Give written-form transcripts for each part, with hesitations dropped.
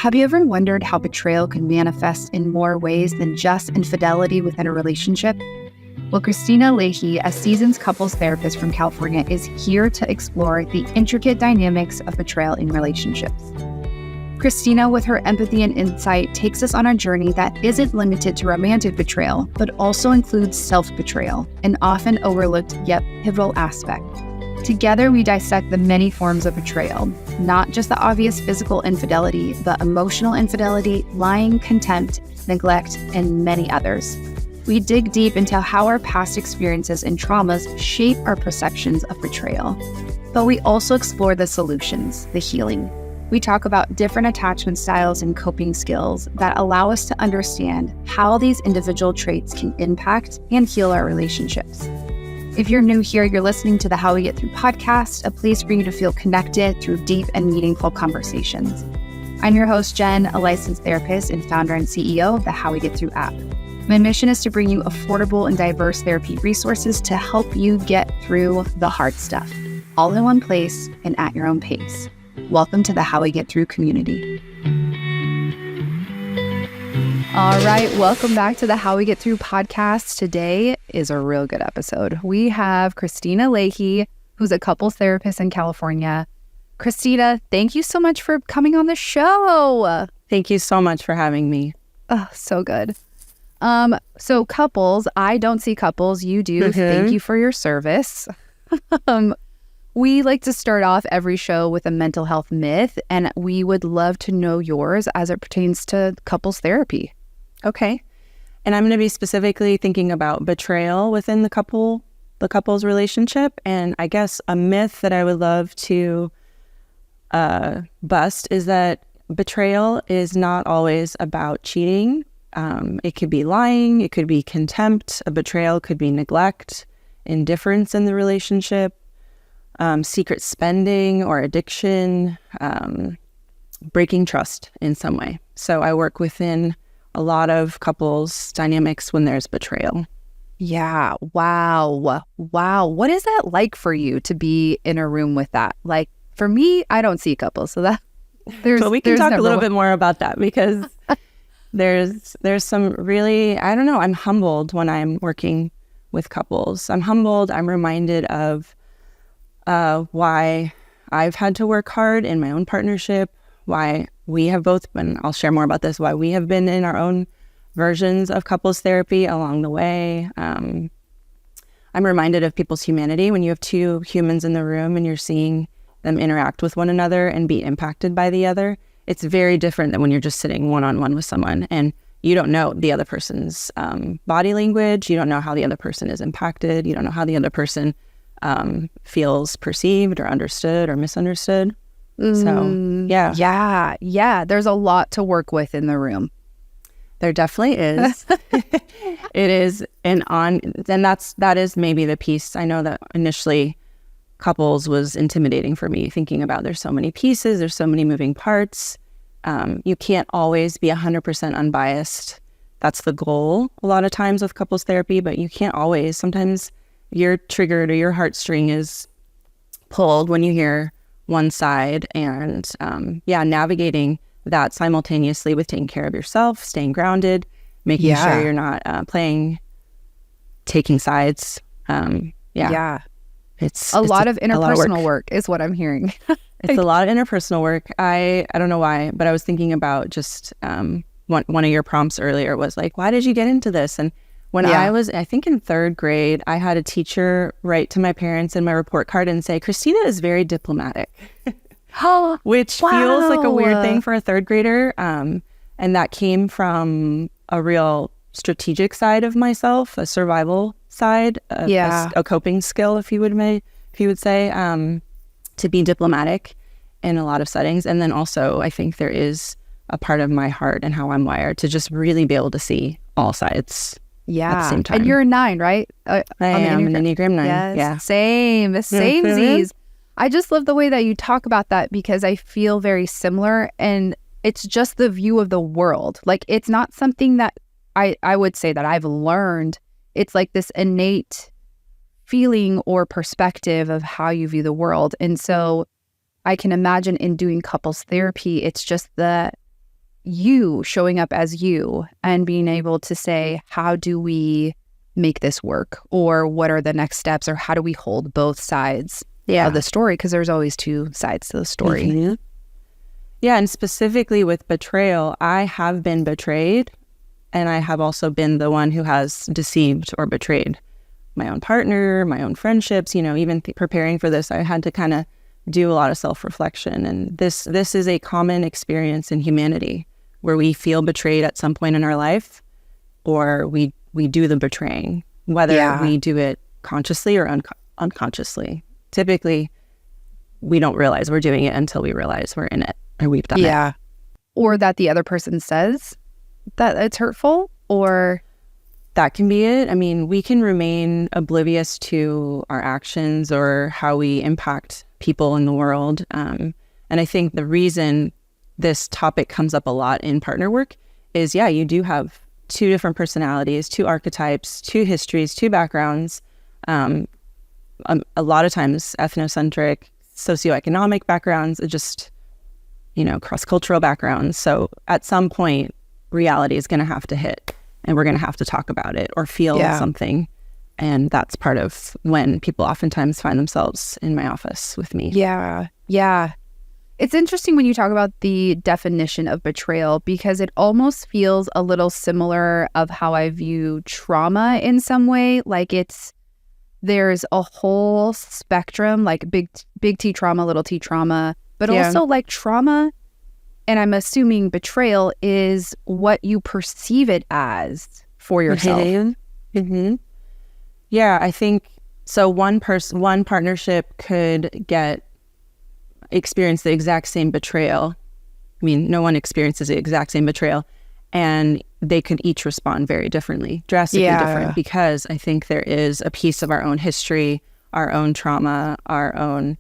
Have you ever wondered how betrayal can manifest in more ways than just infidelity within a relationship? Well, Christina Leahy, a seasoned couples therapist from California, is here to explore the intricate dynamics of betrayal in relationships. Christina, with her empathy and insight, takes us on a journey that isn't limited to romantic betrayal, but also includes self-betrayal, an often overlooked yet pivotal aspect. Together, we dissect the many forms of betrayal, not just the obvious physical infidelity, but emotional infidelity, lying, contempt, neglect, and many others. We dig deep into how our past experiences and traumas shape our perceptions of betrayal. But we also explore the solutions, the healing. We talk about different attachment styles and coping skills that allow us to understand how these individual traits can impact and heal our relationships. If you're new here, you're listening to the How We Get Through podcast, a place for you to feel connected through deep and meaningful conversations. I'm your host, Jen, a licensed therapist and founder and CEO of the How We Get Through app. My mission is to bring you affordable and diverse therapy resources to help you get through the hard stuff, all in one place and at your own pace. Welcome to the How We Get Through community. All right, welcome back to the How We Get Through podcast. Today is a real good episode. We have Christina Leahy, who's a couples therapist in California. Christina, thank you so much for coming on the show. Thank you so much for having me. Oh, so good. So couples, I don't see couples, you do. Mm-hmm. Thank you for your service. We like to start off every show with a mental health myth, and we would love to know yours as it pertains to couples therapy. Okay. And I'm going to be specifically thinking about betrayal within the couple's relationship. And I guess a myth that I would love to bust is that betrayal is not always about cheating. It could be lying. It could be contempt. A betrayal could be neglect, indifference in the relationship, secret spending or addiction, breaking trust in some way. So I work within a lot of couples dynamics when there's betrayal. Yeah. Wow. What is that like for you to be in a room with that? Like for me, I don't see couples, so that But we can talk a little bit more about that because there's some really, I don't know, I'm humbled when I'm working with couples. I'm humbled. I'm reminded of why I've had to work hard in my own partnership, why we have both been, I'll share more about this, why we have been in our own versions of couples therapy along the way. I'm reminded of people's humanity when you have two humans in the room and you're seeing them interact with one another and be impacted by the other. It's very different than when you're just sitting one-on-one with someone and you don't know the other person's body language. You don't know how the other person is impacted. You don't know how the other person feels perceived or understood or misunderstood. So, yeah. Yeah. There's a lot to work with in the room. There definitely is. It is. And that is maybe the piece. I know that initially couples was intimidating for me, thinking about there's so many pieces, there's so many moving parts. You can't always be 100% unbiased. That's the goal a lot of times with couples therapy, but you can't always. Sometimes you're triggered or your heartstring is pulled when you hear one side, and navigating that simultaneously with taking care of yourself, staying grounded, making sure you're not taking sides. It's a lot of interpersonal work is what I'm hearing. It's a lot of interpersonal work. I don't know why, but I was thinking about just one of your prompts earlier was like, why did you get into this? And when I was, I think in third grade, I had a teacher write to my parents in my report card and say, Christina is very diplomatic, which feels like a weird thing for a third grader. And that came from a real strategic side of myself, a survival side, a coping skill, if you would say, to be diplomatic in a lot of settings. And then also, I think there is a part of my heart and how I'm wired to just really be able to see all sides. At the same time. And you're a 9, right? I am an Enneagram 9. Yes. Yeah. Samesies. I just love the way that you talk about that because I feel very similar, and it's just the view of the world. Like it's not something that I would say that I've learned. It's like this innate feeling or perspective of how you view the world. And so I can imagine in doing couples therapy, it's just the you showing up as you and being able to say, how do we make this work? Or what are the next steps? Or how do we hold both sides of the story? Because there's always two sides to the story. Mm-hmm. Yeah, and specifically with betrayal, I have been betrayed, and I have also been the one who has deceived or betrayed my own partner, my own friendships. You know, even preparing for this, I had to kind of do a lot of self-reflection. And this is a common experience in humanity, where we feel betrayed at some point in our life, or we do the betraying, whether we do it consciously or unconsciously. Typically, we don't realize we're doing it until we realize we're in it or we've done it. Or that the other person says that it's hurtful, or... That can be it. I mean, we can remain oblivious to our actions or how we impact people in the world. And I think the reason this topic comes up a lot in partner work is, you do have two different personalities, two archetypes, two histories, two backgrounds, a lot of times ethnocentric, socioeconomic backgrounds, just, cross-cultural backgrounds. So at some point, reality is going to have to hit, and we're going to have to talk about it or feel something. And that's part of when people oftentimes find themselves in my office with me. Yeah. It's interesting when you talk about the definition of betrayal, because it almost feels a little similar of how I view trauma in some way. Like there's a whole spectrum, like big T trauma, little t trauma, but also like trauma. And I'm assuming betrayal is what you perceive it as for yourself. Mm-hmm. Yeah, I think so. One partnership could experience the exact same betrayal. I mean, no one experiences the exact same betrayal, and they could each respond very differently, drastically different, because I think there is a piece of our own history, our own trauma, our own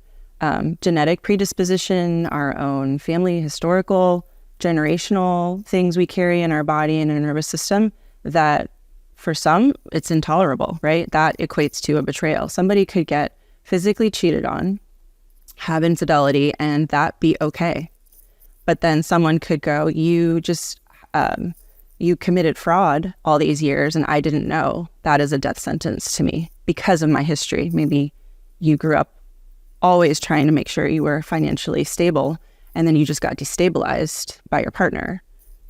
genetic predisposition, our own family, historical, generational things we carry in our body and in our nervous system that for some, it's intolerable, right? That equates to a betrayal. Somebody could get physically cheated on, have infidelity, and that be okay. But then someone could go, you committed fraud all these years and I didn't know. That is a death sentence to me because of my history. Maybe you grew up always trying to make sure you were financially stable, and then you just got destabilized by your partner.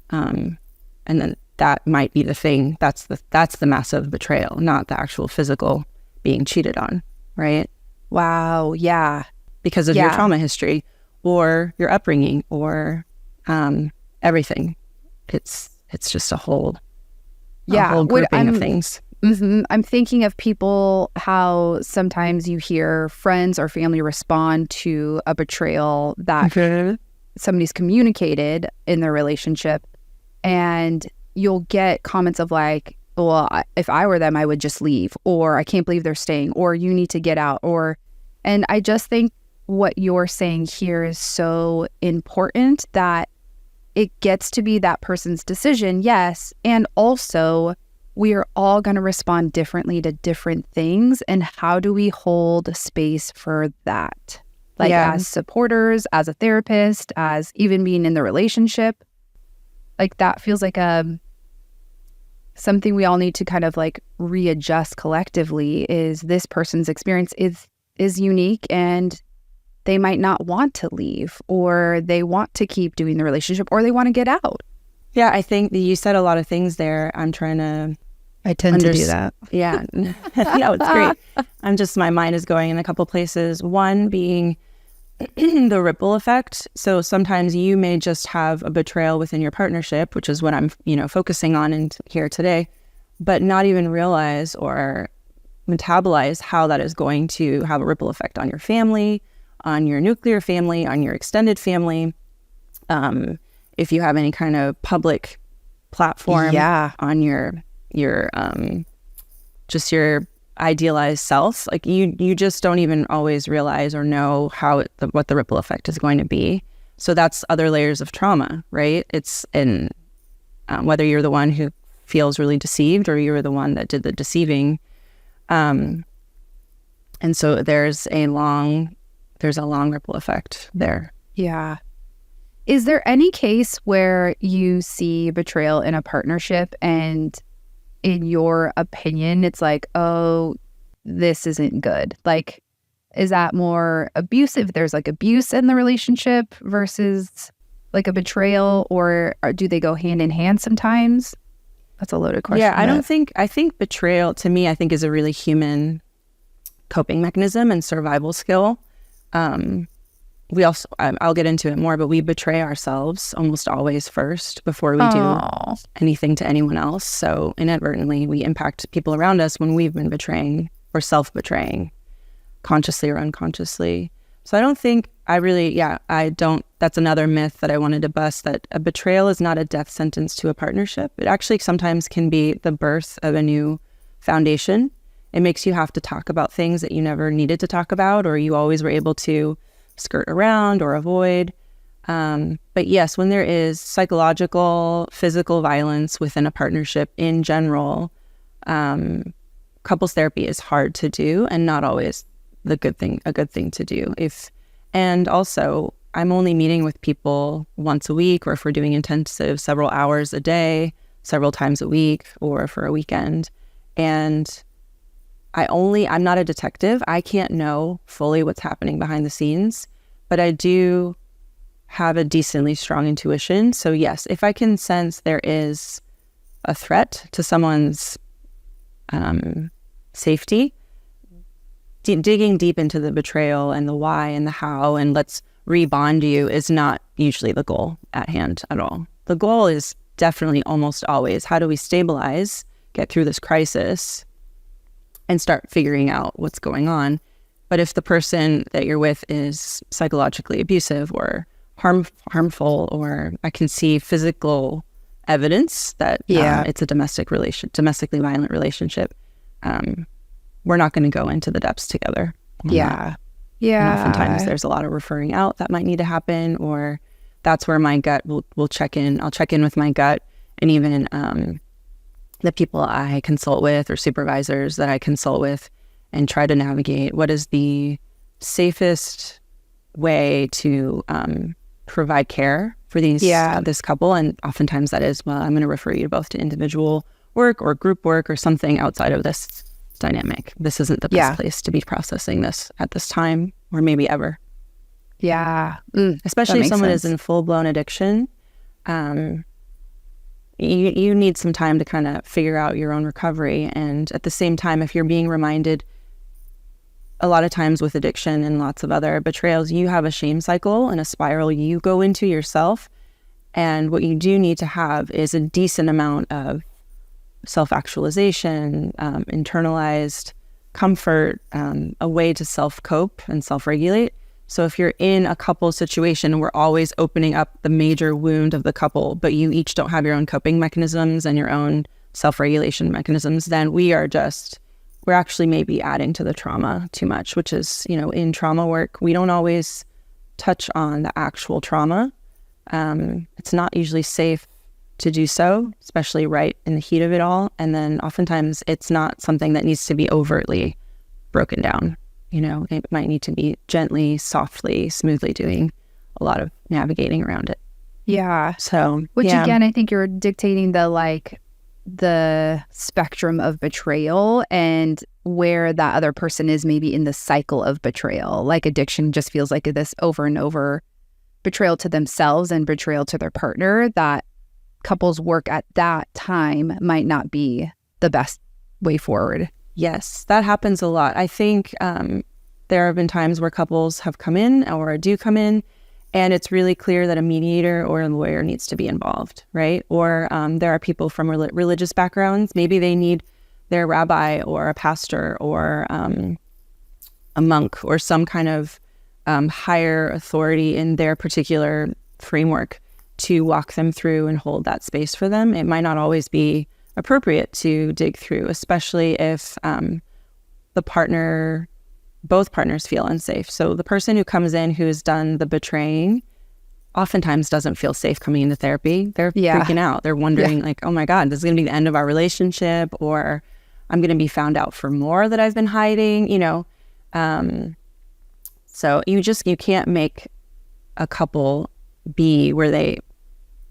And then that might be the thing. That's the massive betrayal, not the actual physical being cheated on, right? Wow, yeah. Because of your trauma history or your upbringing or everything. It's just a whole grouping of things. Mm-hmm. I'm thinking of people, how sometimes you hear friends or family respond to a betrayal that somebody's communicated in their relationship, and you'll get comments of like, well, if I were them, I would just leave, or I can't believe they're staying, or you need to get out, and I just think what you're saying here is so important, that it gets to be that person's decision, yes, and also we are all going to respond differently to different things. And how do we hold space for that? Like as supporters, as a therapist, as even being in the relationship, like that feels like something we all need to kind of like readjust collectively. Is this person's experience is unique, and they might not want to leave, or they want to keep doing the relationship, or they want to get out. Yeah, I think that you said a lot of things there. I tend to do that. Yeah. No, it's great. My mind is going in a couple places. One being the ripple effect. So sometimes you may just have a betrayal within your partnership, which is what I'm, focusing on here today, but not even realize or metabolize how that is going to have a ripple effect on your family, on your nuclear family, on your extended family. If you have any kind of public platform on your just your idealized self, like you just don't even always realize or know what the ripple effect is going to be. So that's other layers of trauma, right? It's in whether you're the one who feels really deceived or you're the one that did the deceiving. And so there's a long ripple effect there. Yeah. Is there any case where you see betrayal in a partnership and in your opinion, it's like, oh, this isn't good? Like, is that more abusive? There's like abuse in the relationship versus like a betrayal, or do they go hand in hand sometimes? That's a loaded question. Yeah, I think betrayal to me, I think is a really human coping mechanism and survival skill. We also, I'll get into it more, but we betray ourselves almost always first before we do anything to anyone else. So inadvertently, we impact people around us when we've been betraying or self-betraying, consciously or unconsciously. So I don't think that's another myth that I wanted to bust, that a betrayal is not a death sentence to a partnership. It actually sometimes can be the birth of a new foundation. It makes you have to talk about things that you never needed to talk about, or you always were able to skirt around or avoid. But yes, when there is psychological, physical violence within a partnership in general, couples therapy is hard to do and not always a good thing to do. And also, I'm only meeting with people once a week, or if we're doing intensive several hours a day, several times a week, or for a weekend. And I'm not a detective. I can't know fully what's happening behind the scenes, but I do have a decently strong intuition. So yes, if I can sense there is a threat to someone's safety, digging deep into the betrayal and the why and the how and let's rebond you is not usually the goal at hand at all. The goal is definitely almost always, how do we stabilize, get through this crisis, and start figuring out what's going on. But if the person that you're with is psychologically abusive or harmful, or I can see physical evidence that it's a domestically violent relationship, we're not going to go into the depths together. Yeah. And oftentimes there's a lot of referring out that might need to happen, or that's where my gut will check in. I'll check in with my gut, and even the people I consult with or supervisors that I consult with, and try to navigate what is the safest way to provide care for this couple. And oftentimes that is, well, I'm going to refer you both to individual work or group work or something outside of this dynamic. This isn't the best place to be processing this at this time, or maybe ever. Yeah. Especially if someone is in full-blown addiction. You need some time to kind of figure out your own recovery. And at the same time, if you're being reminded, a lot of times with addiction and lots of other betrayals, you have a shame cycle and a spiral you go into yourself. And what you do need to have is a decent amount of self-actualization, internalized comfort, a way to self-cope and self-regulate. So if you're in a couple situation, we're always opening up the major wound of the couple, but you each don't have your own coping mechanisms and your own self-regulation mechanisms, then we're actually maybe adding to the trauma too much, which is, in trauma work, we don't always touch on the actual trauma. It's not usually safe to do so, especially right in the heat of it all. And then oftentimes it's not something that needs to be overtly broken down. It might need to be gently, softly, smoothly doing a lot of navigating around it. Yeah. So, again, I think you're dictating the spectrum of betrayal and where that other person is maybe in the cycle of betrayal. Like addiction just feels like this over and over betrayal to themselves and betrayal to their partner, that couples work at that time might not be the best way forward. Yes, that happens a lot. I think there have been times where couples have come in or do come in, and it's really clear that a mediator or a lawyer needs to be involved, right? Or there are people from religious backgrounds. Maybe they need their rabbi or a pastor or a monk or some kind of higher authority in their particular framework to walk them through and hold that space for them. It might not always be appropriate to dig through, especially if both partners feel unsafe. So the person who comes in who's done the betraying oftentimes doesn't feel safe coming into therapy. They're freaking out. They're wondering like, oh my God, this is going to be the end of our relationship, or I'm going to be found out for more that I've been hiding, So you can't make a couple be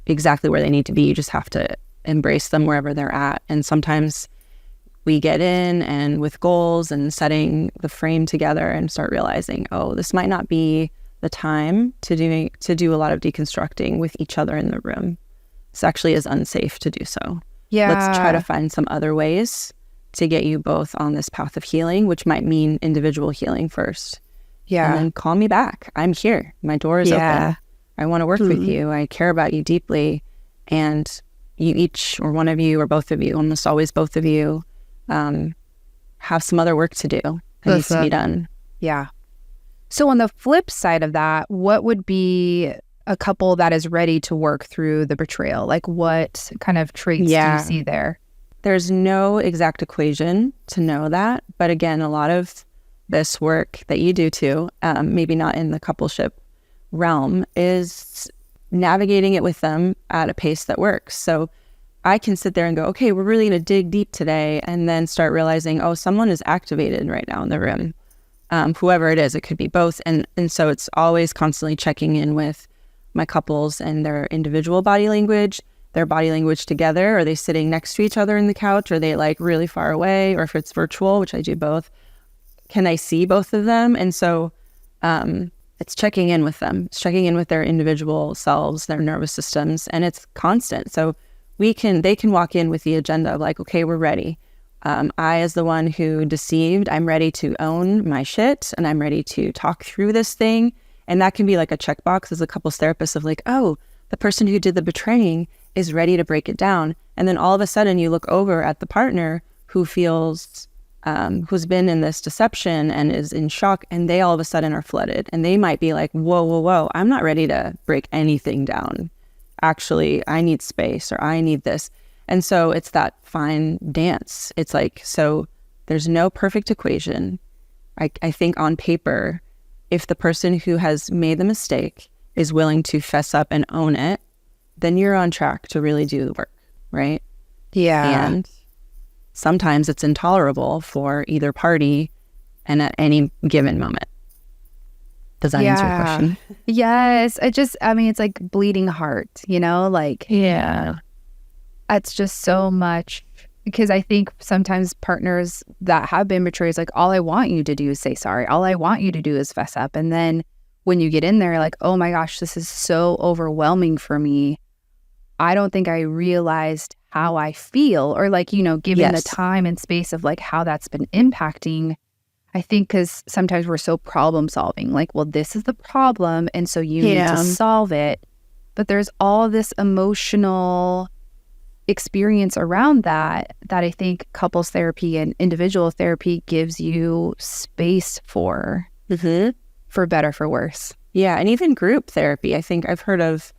exactly where they need to be. You just have to embrace them wherever they're at. And sometimes we get in and with goals and setting the frame together and start realizing, oh, this might not be the time to do a lot of deconstructing with each other in the room. This actually is unsafe to do so. Yeah. Let's try to find some other ways to get you both on this path of healing, which might mean individual healing first. Yeah. And then call me back. I'm here. My door is open. I want to work with you. I care about you deeply. And you each, or one of you, or both of you, almost always both of you, have some other work to do that needs to be done. Yeah. So on the flip side of that, what would be a couple that is ready to work through the betrayal? Like, what kind of traits do you see there? There's no exact equation to know that. But again, a lot of this work that you do too, maybe not in the coupleship realm, is navigating it with them at a pace that works. So I can sit there and go, okay, we're really going to dig deep today, and then start realizing, oh, someone is activated right now in the room. Whoever it is, it could be both. And so it's always constantly checking in with my couples and their individual body language, their body language together. Are they sitting next to each other in the couch? Are they like really far away? Or if it's virtual, which I do both, can I see both of them? And so it's checking in with them. It's checking in with their individual selves, their nervous systems, and it's constant. So they can walk in with the agenda of like, okay, we're ready. I, as the one who deceived, I'm ready to own my shit, and I'm ready to talk through this thing. And that can be like a checkbox as a couples therapist of like, oh, the person who did the betraying is ready to break it down. And then all of a sudden you look over at the partner who feels, who's been in this deception and is in shock, and they all of a sudden are flooded. And they might be like, whoa, I'm not ready to break anything down. Actually, I need space, or I need this. And so it's that fine dance. It's like, so there's no perfect equation. I think on paper, if the person who has made the mistake is willing to fess up and own it, then you're on track to really do the work, right? Yeah. And sometimes it's intolerable for either party and at any given moment. Does that answer your question? Yes. It's like bleeding heart, like, yeah. It's just so much, because I think sometimes partners that have been betrayed, like, all I want you to do is say sorry. All I want you to do is fess up. And then when you get in there, like, oh my gosh, this is so overwhelming for me. I don't think I realized how I feel, or like, given the time and space of like how that's been impacting. I think because sometimes we're so problem solving, like, well, this is the problem, and so you need to solve it. But there's all this emotional experience around that I think couples therapy and individual therapy gives you space for better, for worse. Yeah, and even group therapy. I think I've heard of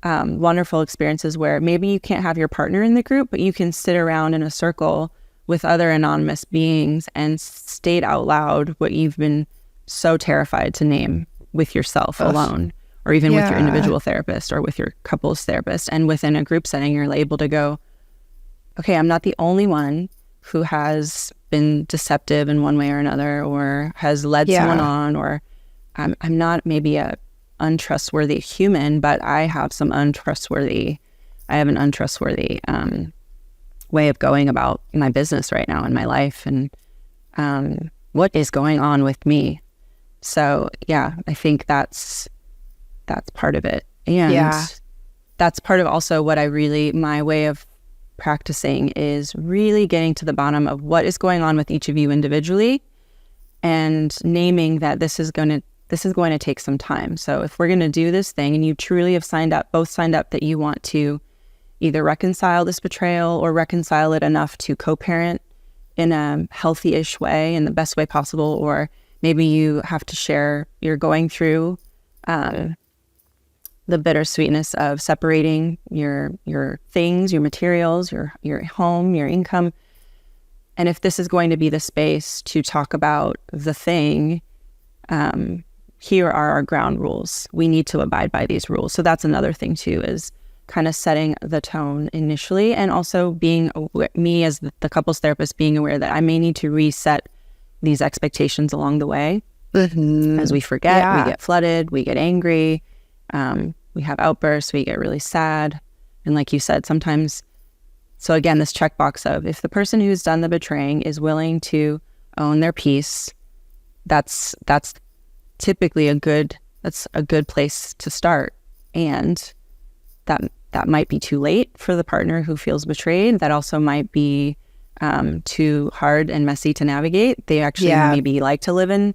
wonderful experiences where maybe you can't have your partner in the group, but you can sit around in a circle with other anonymous beings and state out loud what you've been so terrified to name with yourself alone, or even with your individual therapist or with your couples therapist. And within a group setting, you're able to go, okay, I'm not the only one who has been deceptive in one way or another, or has led someone on, or I'm not maybe a untrustworthy human, but I have an untrustworthy way of going about my business right now in my life, and what is going on with me. So yeah, I think that's part of it. And that's part of also what my way of practicing is really getting to the bottom of what is going on with each of you individually, and naming that this is going to take some time. So if we're going to do this thing and you truly have both signed up that you want to either reconcile this betrayal or reconcile it enough to co-parent in a healthy-ish way, in the best way possible, or maybe you have to share, you're going through the bittersweetness of separating your things, your materials, your home, your income. And if this is going to be the space to talk about the thing, here are our ground rules. We need to abide by these rules. So that's another thing too, is kind of setting the tone initially, and also being me as the couples therapist, being aware that I may need to reset these expectations along the way. As we forget, we get flooded, we get angry, we have outbursts, we get really sad. And like you said, sometimes, so again, this checkbox of if the person who's done the betraying is willing to own their peace, that's typically a good place to start. And that might be too late for the partner who feels betrayed. That also might be too hard and messy to navigate. They actually maybe like to live in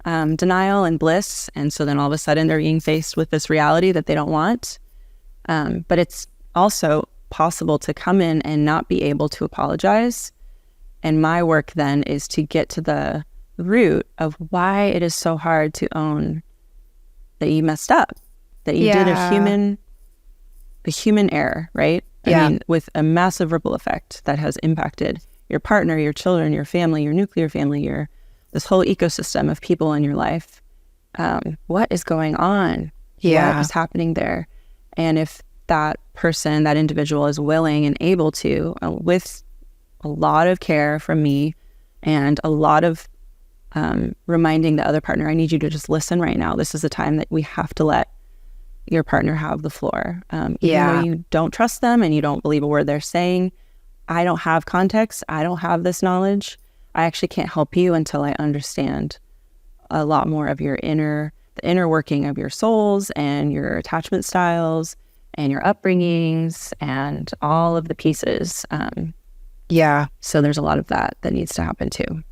denial and bliss. And so then all of a sudden they're being faced with this reality that they don't want. But it's also possible to come in and not be able to apologize. And my work then is to get to the root of why it is so hard to own that you messed up, that you did a human error, right? I mean, with a massive ripple effect that has impacted your partner, your children, your family, your nuclear family, this whole ecosystem of people in your life. What is going on? What is happening there? And if that person, that individual is willing and able to, with a lot of care from me and a lot of reminding the other partner, I need you to just listen right now. This is the time that we have to let your partner have the floor. Even though you don't trust them and you don't believe a word they're saying, I don't have context. I don't have this knowledge. I actually can't help you until I understand a lot more of the inner working of your souls and your attachment styles and your upbringings and all of the pieces. So there's a lot of that needs to happen too.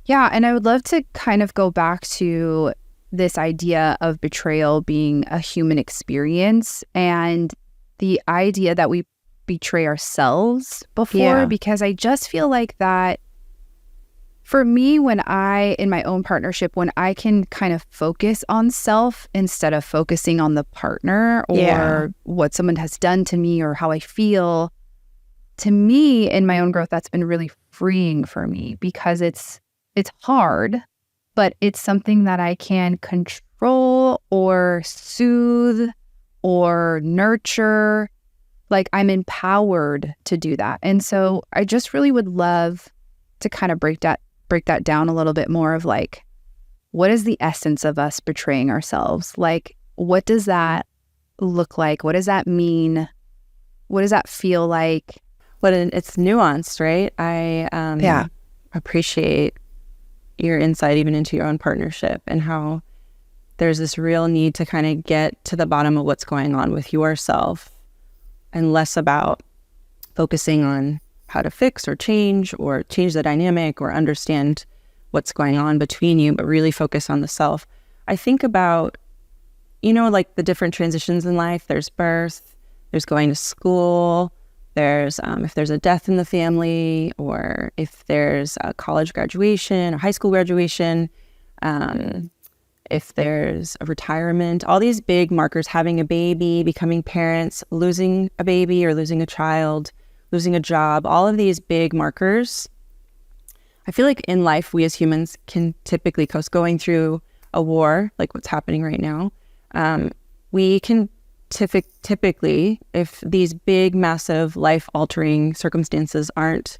Yeah, and I would love to kind of go back to this idea of betrayal being a human experience and the idea that we betray ourselves before, because I just feel like that for me, in my own partnership, when I can kind of focus on self instead of focusing on the partner or what someone has done to me or how I feel, to me in my own growth, that's been really freeing for me because it's hard, but it's something that I can control or soothe or nurture. Like I'm empowered to do that. And so I just really would love to kind of break that down a little bit more of like, what is the essence of us betraying ourselves? Like, what does that look like? What does that mean? What does that feel like? But it's nuanced, right? I appreciate your insight even into your own partnership and how there's this real need to kind of get to the bottom of what's going on with yourself and less about focusing on how to fix or change the dynamic or understand what's going on between you, but really focus on the self. I think about, like the different transitions in life. There's birth, there's going to school, there's if there's a death in the family, or if there's a college graduation or high school graduation, if there's a retirement, all these big markers, having a baby, becoming parents, losing a baby or losing a child, losing a job, all of these big markers. I feel like in life, we as humans can typically going through a war, like what's happening right now. We can typically, if these big, massive, life-altering circumstances aren't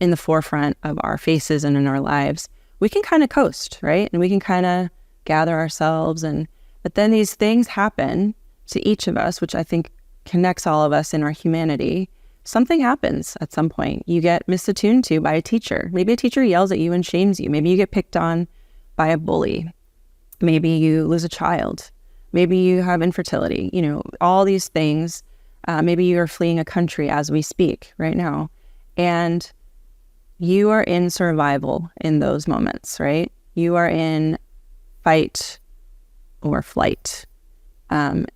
in the forefront of our faces and in our lives, we can kind of coast, right? And we can kind of gather ourselves. But then these things happen to each of us, which I think connects all of us in our humanity. Something happens at some point. You get misattuned to by a teacher. Maybe a teacher yells at you and shames you. Maybe you get picked on by a bully. Maybe you lose a child. Maybe you have infertility. All these things. Maybe you are fleeing a country as we speak right now. And you are in survival in those moments, right? You are in fight or flight.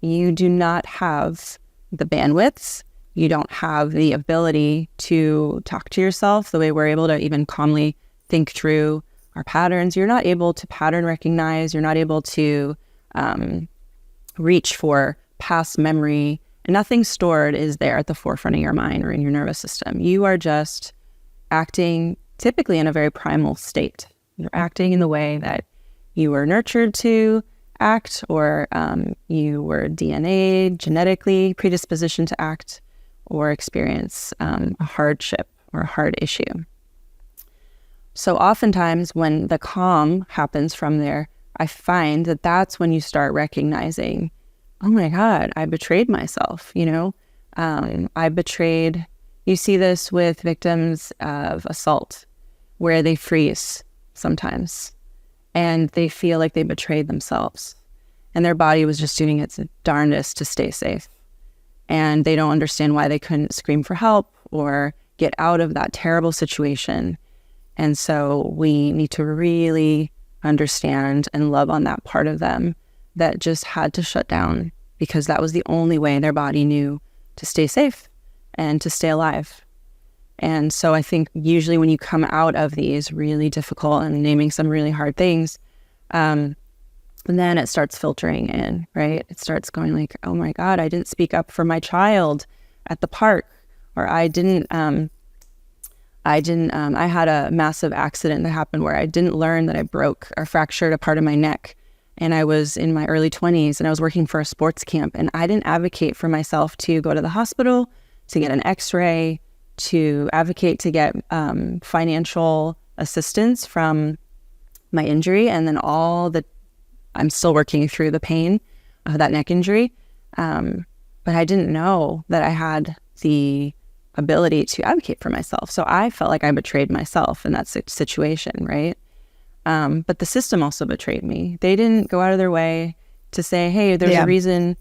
You do not have the bandwidth. You don't have the ability to talk to yourself the way we're able to even calmly think through our patterns. You're not able to pattern recognize. You're not able to reach for past memory. And nothing stored is there at the forefront of your mind or in your nervous system. You are just acting typically in a very primal state. You're acting in the way that you were nurtured to act, or you were DNA genetically predispositioned to act or experience a hardship or a hard issue. So oftentimes when the calm happens from there, I find that that's when you start recognizing oh my God, I betrayed myself, you see this with victims of assault where they freeze sometimes and they feel like they betrayed themselves and their body was just doing its darndest to stay safe. And they don't understand why they couldn't scream for help or get out of that terrible situation. And so we need to really understand and love on that part of them that just had to shut down because that was the only way their body knew to stay safe and to stay alive. And so I think usually when you come out of these really difficult and naming some really hard things, and then it starts filtering in, right? It starts going like, oh my God, I didn't speak up for my child at the park, or I had a massive accident that happened where I didn't learn that I broke or fractured a part of my neck. And I was in my early 20s and I was working for a sports camp and I didn't advocate for myself to go to the hospital, to get an x-ray, to advocate to get financial assistance from my injury. And then I'm still working through the pain of that neck injury. But I didn't know that I had the ability to advocate for myself. So I felt like I betrayed myself in that situation, right? But the system also betrayed me. They didn't go out of their way to say, hey, there's a reason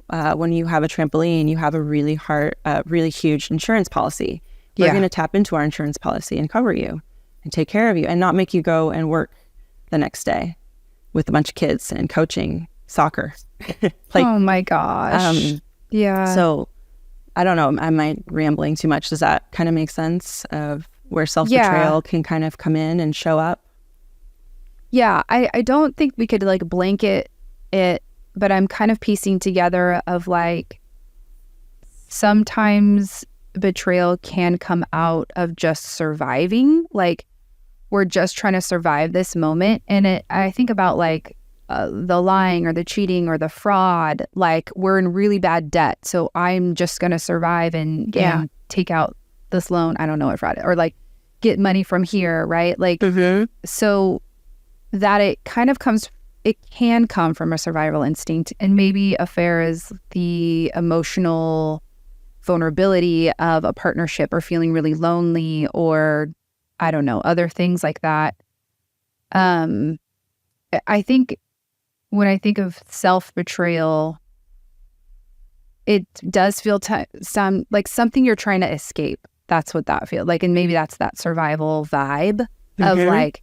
when you have a trampoline, you have a really huge insurance policy. We're going to tap into our insurance policy and cover you and take care of you and not make you go and work the next day with a bunch of kids and coaching soccer. Oh my gosh. So I don't know. Am I rambling too much? Does that kind of make sense of where self-betrayal can kind of come in and show up? Yeah, I don't think we could like blanket it, but I'm kind of piecing together of like sometimes betrayal can come out of just surviving. Like we're just trying to survive this moment. And I think about like the lying or the cheating or the fraud, like we're in really bad debt. So I'm just going to survive and take out this loan. I don't know what fraud is, or like get money from here, right? Like, so that it kind of it can come from a survival instinct. And maybe affair is the emotional vulnerability of a partnership or feeling really lonely or I don't know, other things like that. I think when I think of self-betrayal, it does feel like something you're trying to escape. That's what that feels like. And maybe that's that survival vibe of like,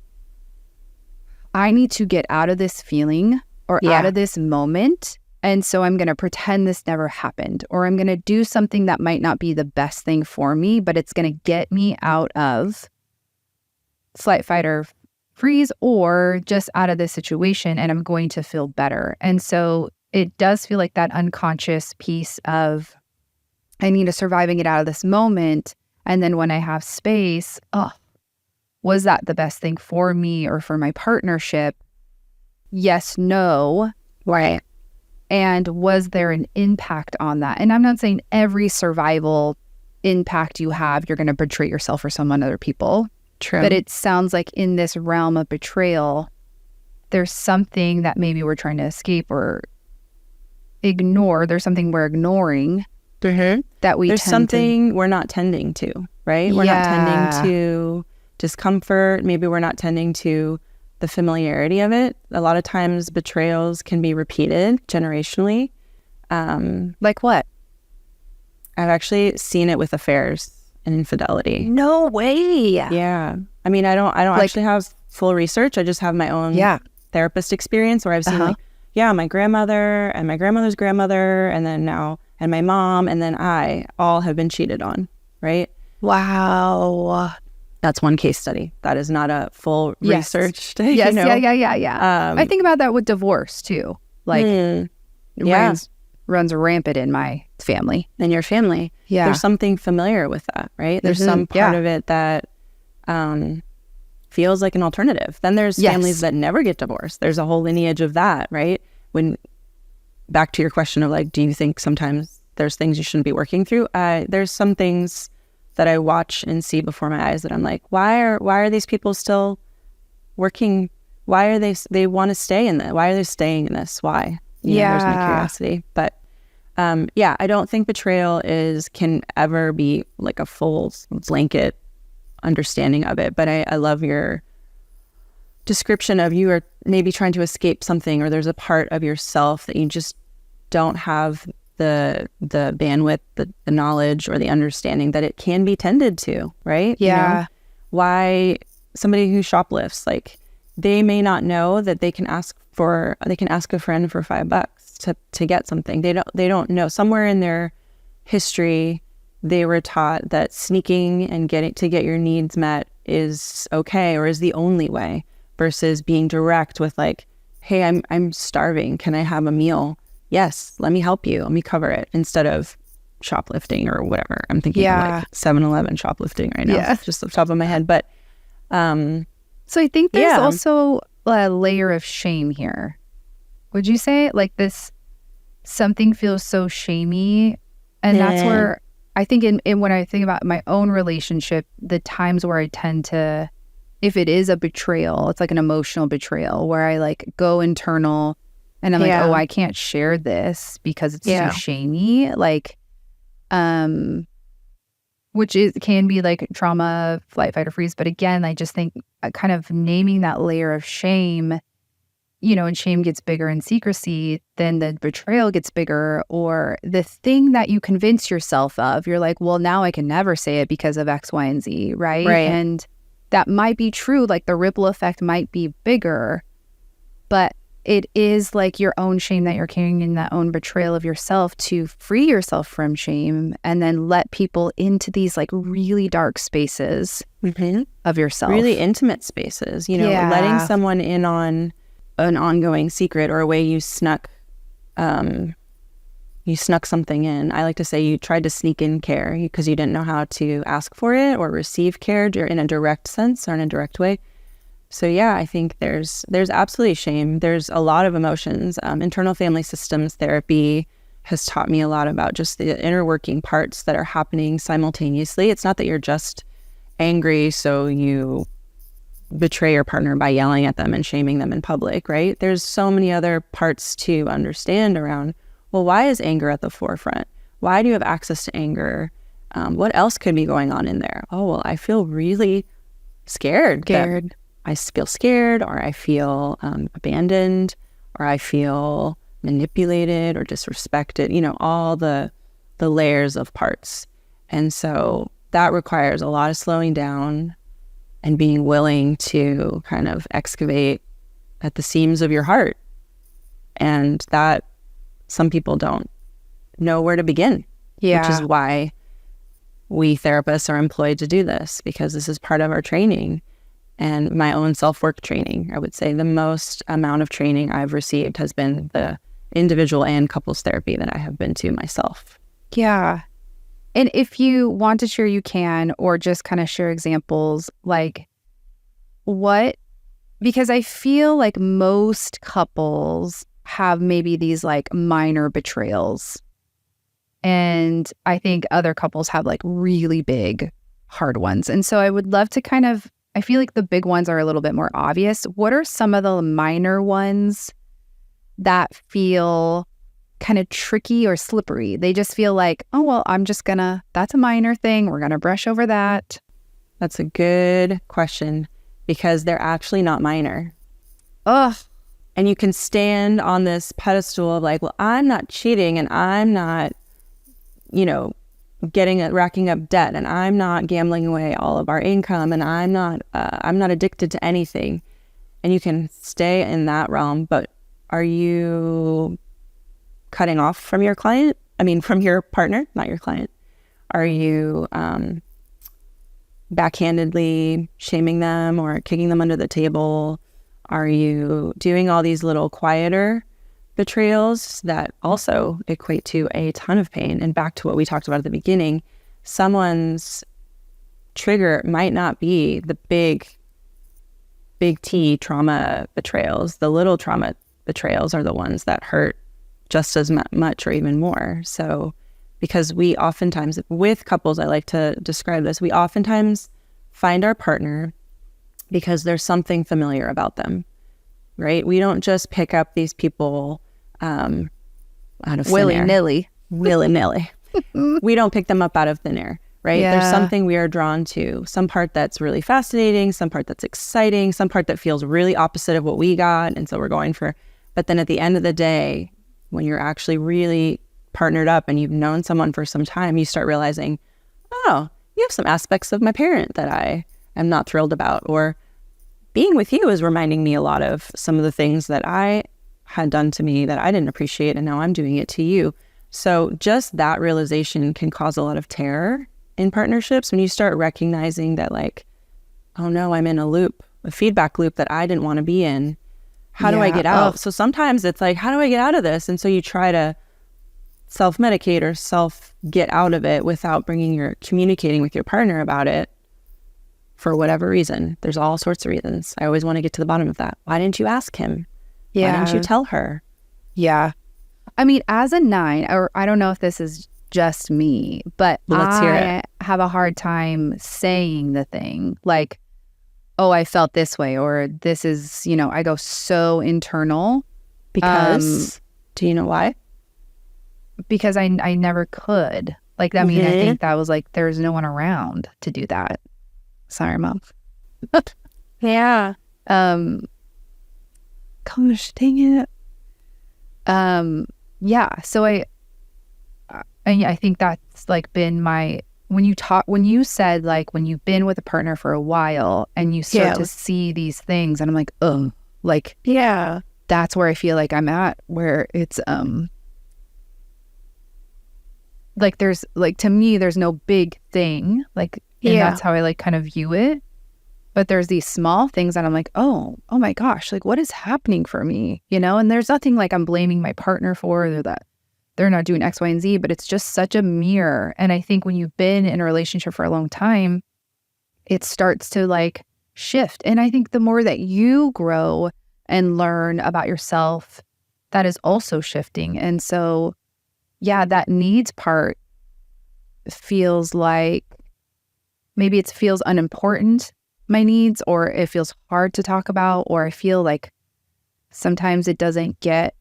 I need to get out of this feeling or out of this moment. And so I'm going to pretend this never happened, or I'm going to do something that might not be the best thing for me, but it's going to get me out of flight, fight, or freeze, or just out of this situation, and I'm going to feel better. And so it does feel like that unconscious piece of I need to survive and get out of this moment. And then when I have space, was that the best thing for me or for my partnership? Yes, no. Right. And was there an impact on that? And I'm not saying every survival impact you have, you're going to betray yourself for someone, other people. True. But it sounds like in this realm of betrayal, there's something that maybe we're trying to escape or ignore. There's something we're ignoring that we There's something we're not tending to, right? We're not tending to discomfort. Maybe we're not tending to the familiarity of it. A lot of times betrayals can be repeated generationally. Like what? I've actually seen it with affairs and infidelity. No way. Yeah. I mean, I don't like, actually have full research. I just have my own therapist experience where I've seen my grandmother and my grandmother's grandmother and then now and my mom and then I all have been cheated on, right? Wow. That's one case study. That is not a full research. Yes, yeah. I think about that with divorce too. Like runs rampant in my family. In your family. Yeah. There's something familiar with that, right? There's some part of it that feels like an alternative. Then there's families that never get divorced. There's a whole lineage of that, right? When back to your question of like, do you think sometimes there's things you shouldn't be working through? There's some things that I watch and see before my eyes that I'm like, why are these people still working? Why are they want to stay in that? Why are they staying in this? Why? There's my curiosity. But I don't think betrayal can ever be like a full blanket understanding of it. But I love your description of you are maybe trying to escape something, or there's a part of yourself that you just don't have the bandwidth, the knowledge, or the understanding that it can be tended to, right? Yeah. Why somebody who shoplifts, like, they may not know that they can ask a friend for $5 to get something. They don't know. Somewhere in their history, they were taught that sneaking and get your needs met is okay, or is the only way, versus being direct with like, hey, I'm starving. Can I have a meal? Yes, let me help you. Let me cover it, instead of shoplifting or whatever. I'm thinking of like 7-Eleven shoplifting right now, just off the top of my head. But so I think there's also a layer of shame here. Would you say like this, something feels so shamey? And that's where I think in when I think about my own relationship, the times where I tend to, if it is a betrayal, it's like an emotional betrayal where I like go internal and I'm like, oh, I can't share this because it's too shamey. Like, which can be like trauma, flight, fight, or freeze. But again, I just think kind of naming that layer of shame, and shame gets bigger in secrecy, then the betrayal gets bigger, or the thing that you convince yourself of, you're like, well, now I can never say it because of X, Y, and Z, right? And that might be true, like the ripple effect might be bigger, but it is like your own shame that you're carrying in, that own betrayal of yourself, to free yourself from shame and then let people into these like really dark spaces of yourself. Really intimate spaces, letting someone in on an ongoing secret, or a way you snuck something in. I like to say you tried to sneak in care because you didn't know how to ask for it or receive care in a direct sense or in a direct way. So I think there's absolutely shame. There's a lot of emotions. Internal family systems therapy has taught me a lot about just the inner working parts that are happening simultaneously. It's not that you're just angry, so you betray your partner by yelling at them and shaming them in public, right? There's so many other parts to understand around, well, why is anger at the forefront? Why do you have access to anger? What else could be going on in there? Oh, well, I feel really scared. I feel scared, or I feel abandoned, or I feel manipulated or disrespected, all the layers of parts. And so that requires a lot of slowing down and being willing to kind of excavate at the seams of your heart. And that some people don't know where to begin, which is why we therapists are employed to do this, because this is part of our training. And my own self-work training, I would say the most amount of training I've received has been the individual and couples therapy that I have been to myself. Yeah. And if you want to share, you can, or just kind of share examples, like because I feel like most couples have maybe these like minor betrayals. And I think other couples have like really big, hard ones. And so I would love to I feel like the big ones are a little bit more obvious. What are some of the minor ones that feel kind of tricky or slippery? They just feel like, oh, well, that's a minor thing. We're going to brush over that. That's a good question, because they're actually not minor. Ugh. And you can stand on this pedestal of like, well, I'm not cheating, and I'm not, racking up debt, and I'm not gambling away all of our income, and I'm not addicted to anything. And you can stay in that realm, but are you cutting off from your client? From your partner, not your client. Are you backhandedly shaming them or kicking them under the table? Are you doing all these little quieter betrayals that also equate to a ton of pain? And back to what we talked about at the beginning, someone's trigger might not be the big T trauma betrayals. The little trauma betrayals are the ones that hurt just as much or even more. So because we oftentimes, with couples, I like to describe this, we oftentimes find our partner because there's something familiar about them, right? We don't just pick up these people out of willy-nilly. Willy-nilly. We don't pick them up out of thin air, right? Yeah. There's something we are drawn to, some part that's really fascinating, some part that's exciting, some part that feels really opposite of what we got. And so we're going for, but then at the end of the day, when you're actually really partnered up and you've known someone for some time, you start realizing, oh, you have some aspects of my parent that I am not thrilled about, or being with you is reminding me a lot of some of the things that I had done to me that I didn't appreciate, and now I'm doing it to you. So just that realization can cause a lot of terror in partnerships when you start recognizing that, like, oh no, I'm in a loop, a feedback loop that I didn't want to be in. How do I get out? So sometimes it's like, how do I get out of this? And so you try to self-medicate or get out of it without communicating with your partner about it for whatever reason. There's all sorts of reasons. I always want to get to the bottom of that. Why didn't you ask him? Yeah. Why didn't you tell her? Yeah. I mean, as a 9, or I don't know if this is just me, but Let's hear it. have a hard time saying the thing like, oh, I felt this way, or this is, I go so internal. Because, do you know why? Because I never could. Like, I mean, I think that was like, there's no one around to do that. Sorry, Mom. Yeah. Gosh, dang it. Yeah. So I think that's like been when you said like when you've been with a partner for a while and you start to see these things, and I'm like, oh, like, yeah, that's where I feel like I'm at, where it's like there's like, to me, there's no big thing, like, and that's how I like kind of view it. But there's these small things that I'm like, oh my gosh, like, what is happening for me? And there's nothing like I'm blaming my partner for, or that they're not doing X, Y, and Z, but it's just such a mirror. And I think when you've been in a relationship for a long time, it starts to like shift. And I think the more that you grow and learn about yourself, that is also shifting. And so, yeah, that needs part feels like maybe it feels unimportant, my needs, or it feels hard to talk about, or I feel like sometimes it doesn't get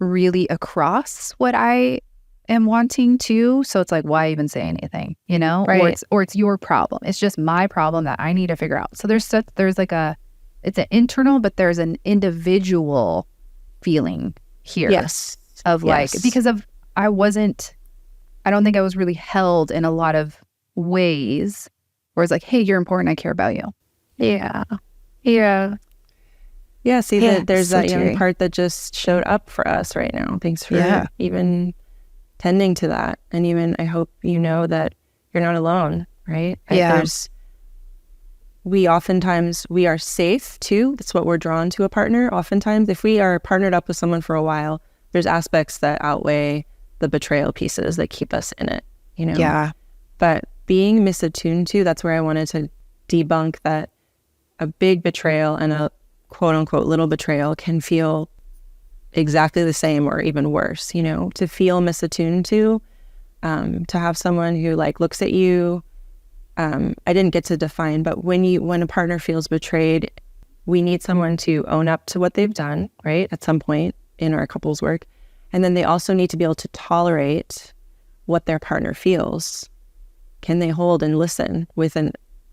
really across what I am wanting to. So it's like, why even say anything, Right. Or it's your problem. It's just my problem that I need to figure out. So there's like it's an internal, but there's an individual feeling here. Yes. Of like, because I don't think I was really held in a lot of ways where it's like, hey, you're important, I care about you. Yeah. See, there's that young part that just showed up for us right now. Thanks for even tending to that. And even I hope you know that you're not alone, right? We are safe too. That's what we're drawn to a partner. Oftentimes, if we are partnered up with someone for a while, there's aspects that outweigh the betrayal pieces that keep us in it, Yeah. But being misattuned to, that's where I wanted to debunk that a big betrayal and a quote unquote little betrayal can feel exactly the same or even worse, to feel misattuned to have someone who like looks at you. I didn't get to define, but when a partner feels betrayed, we need someone to own up to what they've done, right? At some point in our couples work. And then they also need to be able to tolerate what their partner feels. Can they hold and listen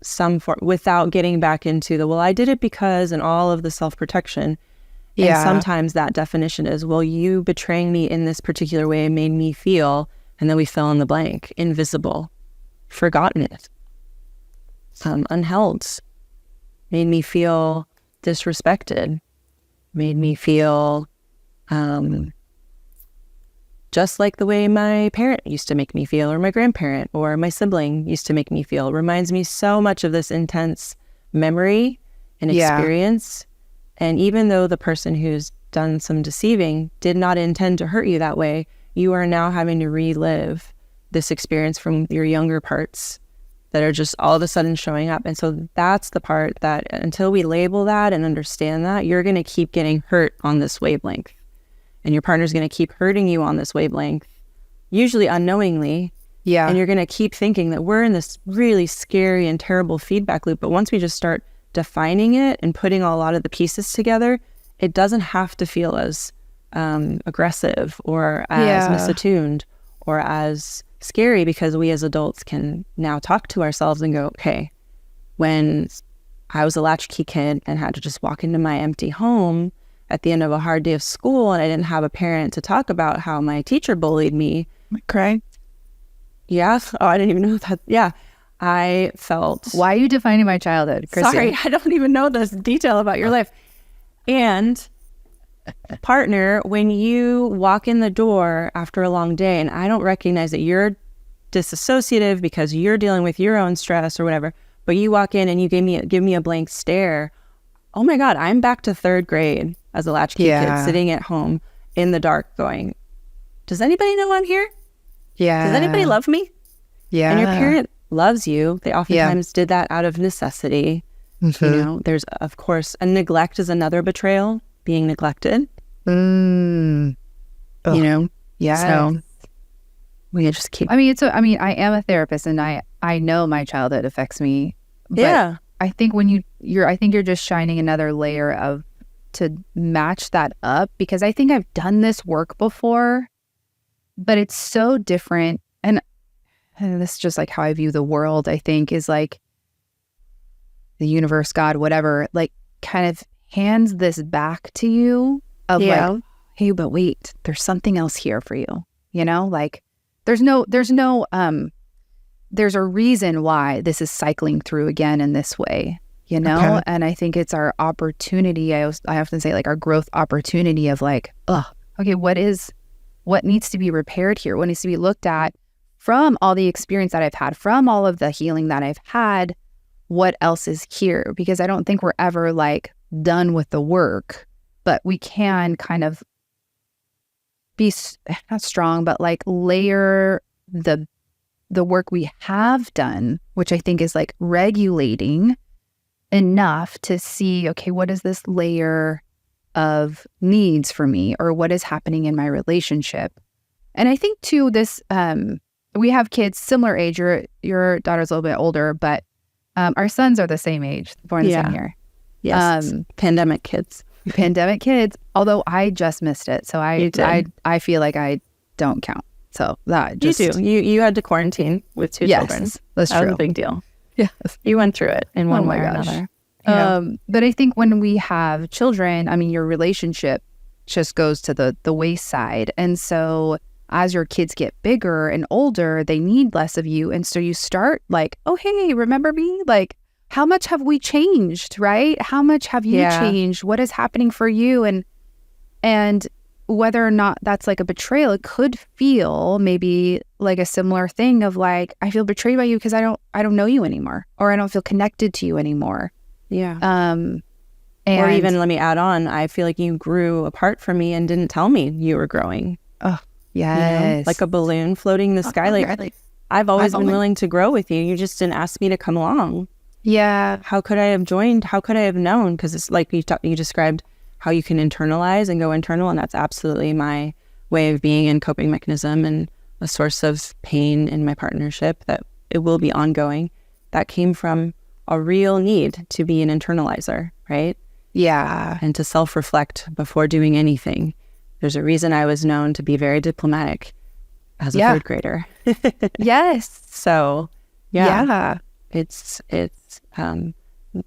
some form without getting back into the, well, I did it because, and all of the self-protection. Yeah. And sometimes that definition is, well, you betraying me in this particular way made me feel, and then we fill in the blank, invisible, forgotten it, unheld, made me feel disrespected, made me feel just like the way my parent used to make me feel, or my grandparent, or my sibling used to make me feel. It reminds me so much of this intense memory and experience. And even though the person who's done some deceiving did not intend to hurt you that way, you are now having to relive this experience from your younger parts that are just all of a sudden showing up. And so that's the part that until we label that and understand that, you're going to keep getting hurt on this wavelength. And your partner's going to keep hurting you on this wavelength, usually unknowingly. Yeah. And you're going to keep thinking that we're in this really scary and terrible feedback loop. But once we just start defining it and putting a lot of the pieces together, it doesn't have to feel as aggressive or as misattuned or as scary, because we as adults can now talk to ourselves and go, okay, when I was a latchkey kid and had to just walk into my empty home at the end of a hard day of school, and I didn't have a parent to talk about how my teacher bullied me. Cry. Yeah. Oh, I didn't even know that. Yeah. I felt... Why are you defining my childhood, Christina? Sorry, I don't even know this detail about your life. And partner, when you walk in the door after a long day and I don't recognize that you're disassociative because you're dealing with your own stress or whatever, but you walk in and you give me a blank stare, oh my God, I'm back to third grade as a latchkey kid sitting at home in the dark going, does anybody know I'm here? Yeah. Does anybody love me? Yeah. And your parent loves you. They oftentimes did that out of necessity. Mm-hmm. You know, there's, of course, and neglect is another betrayal, being neglected. You know? Yeah. So we just keep... I am a therapist and I know my childhood affects me. But I think when you're just shining another layer to match that up, because I think I've done this work before, but it's so different. And this is just like how I view the world, I think, is like the universe, God, whatever, like kind of hands this back to you of like, hey, but wait, there's something else here for you. You know, like there's a reason why this is cycling through again in this way, you know? Okay. And I think it's our opportunity. I often say like our growth opportunity of like, okay, what needs to be repaired here? What needs to be looked at from all the experience that I've had, from all of the healing that I've had? What else is here? Because I don't think we're ever like done with the work, but we can kind of be not strong, but like layer the work we have done, which I think is like regulating enough to see, okay, what is this layer of needs for me, or what is happening in my relationship? And I think too, this, we have kids similar age. Your daughter's a little bit older, but our sons are the same age, born the same year. Yes, pandemic kids. Pandemic kids, although I just missed it. So I feel like I don't count. So that just... You do. You had to quarantine with two children. That's true. That was a big deal. Yes. You went through it in one way or another. But I think when we have children, I mean, your relationship just goes to the wayside. And so as your kids get bigger and older, they need less of you. And so you start like, oh, hey, remember me? Like, how much have we changed, right? How much have you changed? What is happening for you? And whether or not that's like a betrayal, it could feel maybe like a similar thing of like, I feel betrayed by you because I don't know you anymore, or I don't feel connected to you anymore. Yeah. Or even, let me add on, I feel like you grew apart from me and didn't tell me you were growing. Oh, yes. You know, like a balloon floating in the sky. Like, I've always been willing to grow with you. You just didn't ask me to come along. Yeah. How could I have joined? How could I have known? Because it's like you described how you can internalize and go internal. And that's absolutely my way of being and coping mechanism, and a source of pain in my partnership that it will be ongoing. That came from a real need to be an internalizer, right? Yeah. And to self-reflect before doing anything. There's a reason I was known to be very diplomatic as a third grader. Yes. So, yeah. It's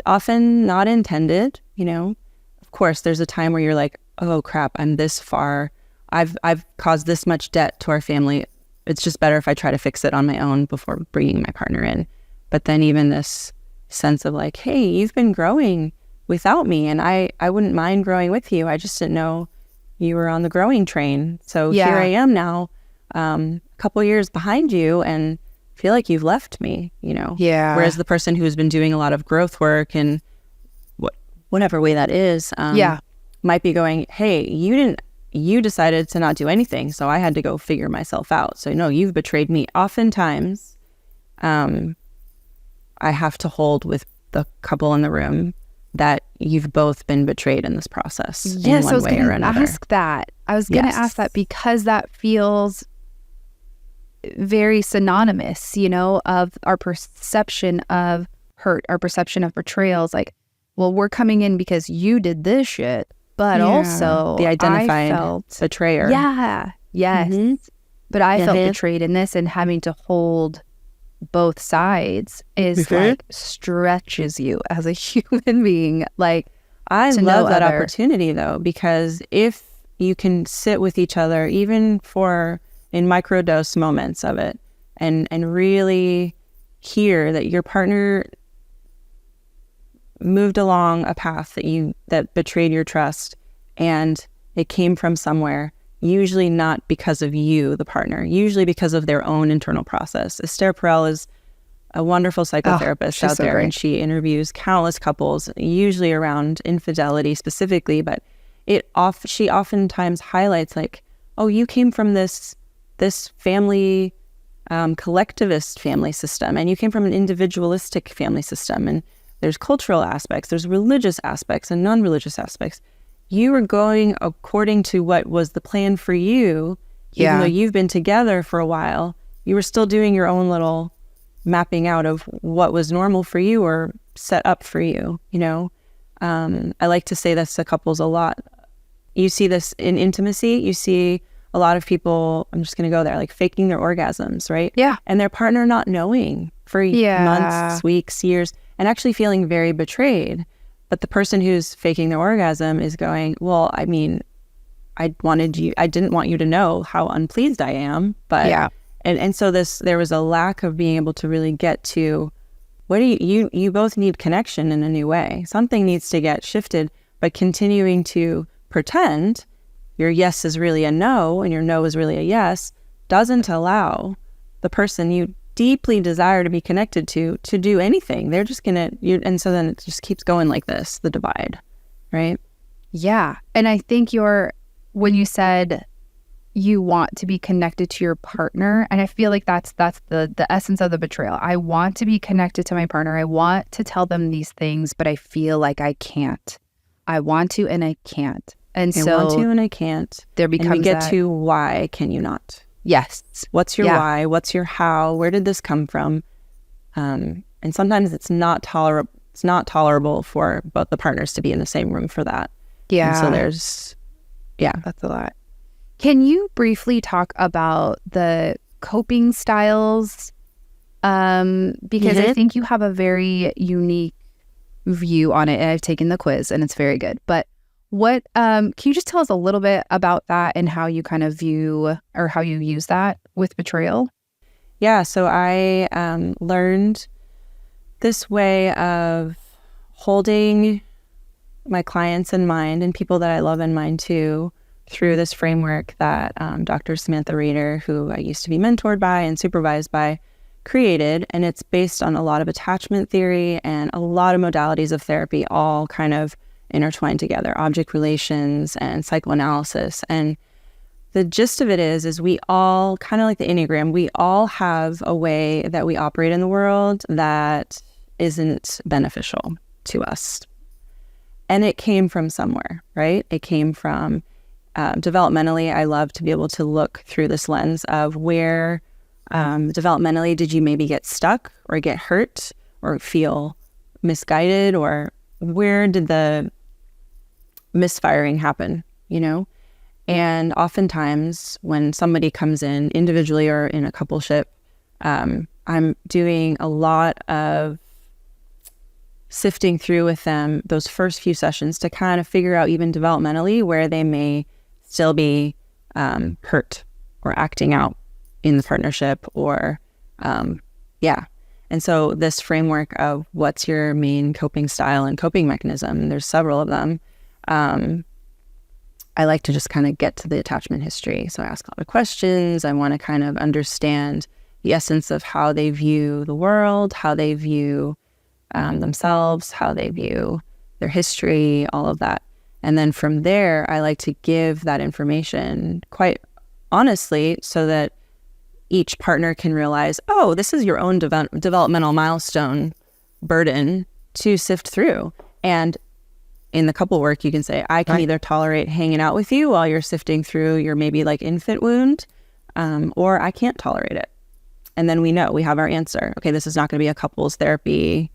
often not intended, you know. Of course, there's a time where you're like, oh crap, I'm this far. I've caused this much debt to our family. It's just better if I try to fix it on my own before bringing my partner in. But then even this sense of like, hey, you've been growing without me, and I wouldn't mind growing with you. I just didn't know you were on the growing train. So here I am now, a couple years behind you, and feel like you've left me, you know? Yeah. Whereas the person who's been doing a lot of growth work and whatever way that is, might be going, hey, you decided to not do anything, so I had to go figure myself out. So no, you've betrayed me. Oftentimes, I have to hold with the couple in the room that you've both been betrayed in this process in one way or another. I was going to ask that because that feels very synonymous, you know, of our perception of hurt, our perception of betrayals. Like, well, we're coming in because you did this shit. but also the identified I felt betrayer. Yeah. Yes. Mm-hmm. But I felt betrayed in this, and having to hold both sides is like stretches you as a human being. Like, I love that opportunity though, because if you can sit with each other, even in microdose moments of it, and really hear that your partner moved along a path that betrayed your trust, and it came from somewhere, usually not because of you, the partner, usually because of their own internal process. Esther Perel is a wonderful psychotherapist out there, and she interviews countless couples, usually around infidelity specifically, but she oftentimes highlights like, oh, you came from this family, collectivist family system, and you came from an individualistic family system, and there's cultural aspects, there's religious aspects and non-religious aspects. You were going according to what was the plan for you, even though you've been together for a while. You were still doing your own little mapping out of what was normal for you or set up for you, you know? I like to say this to couples a lot. You see this in intimacy. You see a lot of people, I'm just going to go there, like faking their orgasms, right? Yeah. And their partner not knowing for months, weeks, years, and actually feeling very betrayed. But the person who's faking their orgasm is going, well, I mean, I didn't want you to know how unpleased I am. But yeah. And so there was a lack of being able to really get to, what do you both need connection in a new way. Something needs to get shifted, but continuing to pretend your yes is really a no and your no is really a yes doesn't allow the person you deeply desire to be connected to do anything. They're just and so then it just keeps going like this, the divide, right? Yeah. And I think when you said you want to be connected to your partner, and I feel like that's the essence of the betrayal. I want to be connected to my partner. I want to tell them these things, but I feel like I can't. I want to and I can't. And I want to and I can't. There becomes and we get to why can you not? Yes. What's your why? What's your how? Where did this come from? And sometimes it's not tolerable. It's not tolerable for both the partners to be in the same room for that. Yeah. And so that's a lot. Can you briefly talk about the coping styles? Because I think you have a very unique view on it, and I've taken the quiz and it's very good. But what can you just tell us a little bit about that and how you kind of view or how you use that with betrayal? Yeah, so I learned this way of holding my clients in mind and people that I love in mind too, through this framework that Dr. Samantha Rader, who I used to be mentored by and supervised by, created. And it's based on a lot of attachment theory and a lot of modalities of therapy, all kind of intertwined together, object relations and psychoanalysis. And the gist of it is we all, kind of like the Enneagram, we all have a way that we operate in the world that isn't beneficial to us. And it came from somewhere, right? It came from developmentally. I love to be able to look through this lens of where developmentally did you maybe get stuck or get hurt or feel misguided, or where did the misfiring happen, you know? And oftentimes when somebody comes in individually or in a coupleship, I'm doing a lot of sifting through with them those first few sessions to kind of figure out even developmentally where they may still be hurt or acting out in the partnership or And so this framework of what's your main coping style and coping mechanism, there's several of them. I like to just kind of get to the attachment history. So I ask a lot of questions. I want to kind of understand the essence of how they view the world, how they view themselves, how they view their history, all of that. And then from there, I like to give that information quite honestly so that each partner can realize, oh, this is your own developmental milestone burden to sift through. And in the couple work, you can say, I can either tolerate hanging out with you while you're sifting through your maybe like infant wound, or I can't tolerate it. And then we know, we have our answer. Okay, this is not going to be a couples therapy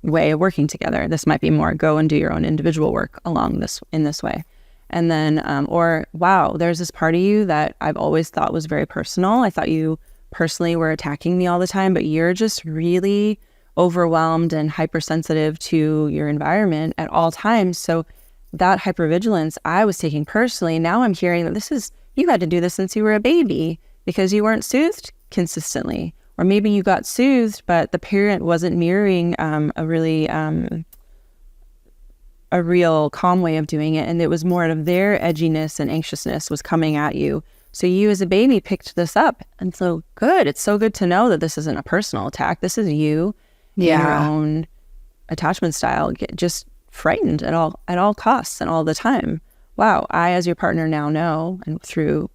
way of working together. This might be more go and do your own individual work in this way. And then, or wow, there's this part of you that I've always thought was very personal. I thought you personally were attacking me all the time, but you're just really overwhelmed and hypersensitive to your environment at all times. So that hypervigilance I was taking personally. Now I'm hearing that you had to do this since you were a baby because you weren't soothed consistently. Or maybe you got soothed, but the parent wasn't mirroring a real calm way of doing it. And it was more of their edginess and anxiousness was coming at you. So you as a baby picked this up. And so good. It's so good to know that this isn't a personal attack. This is you in your own attachment style, just frightened at all costs and all the time. Wow, I as your partner now know, and through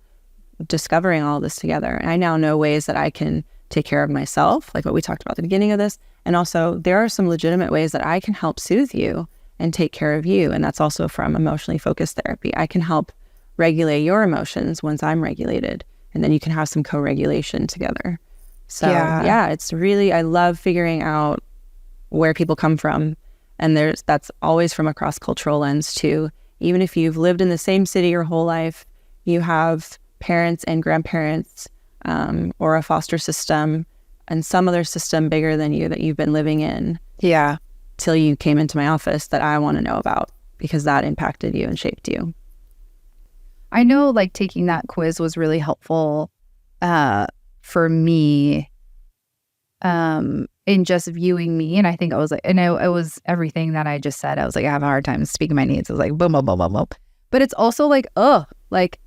discovering all this together, I now know ways that I can take care of myself, like what we talked about at the beginning of this. And also there are some legitimate ways that I can help soothe you and take care of you. And that's also from emotionally focused therapy. I can help regulate your emotions once I'm regulated. And then you can have some co-regulation together. So it's really, I love figuring out where people come from. And that's always from a cross-cultural lens too. Even if you've lived in the same city your whole life, you have parents and grandparents or a foster system and some other system bigger than you that you've been living in. Yeah. Till you came into my office that I want to know about because that impacted you and shaped you. I know like taking that quiz was really helpful for me in just viewing me. And I think I was like, and it was everything that I just said. I was like, I have a hard time speaking my needs. I was like, boom, boom, boom, boom, boom. But it's also like,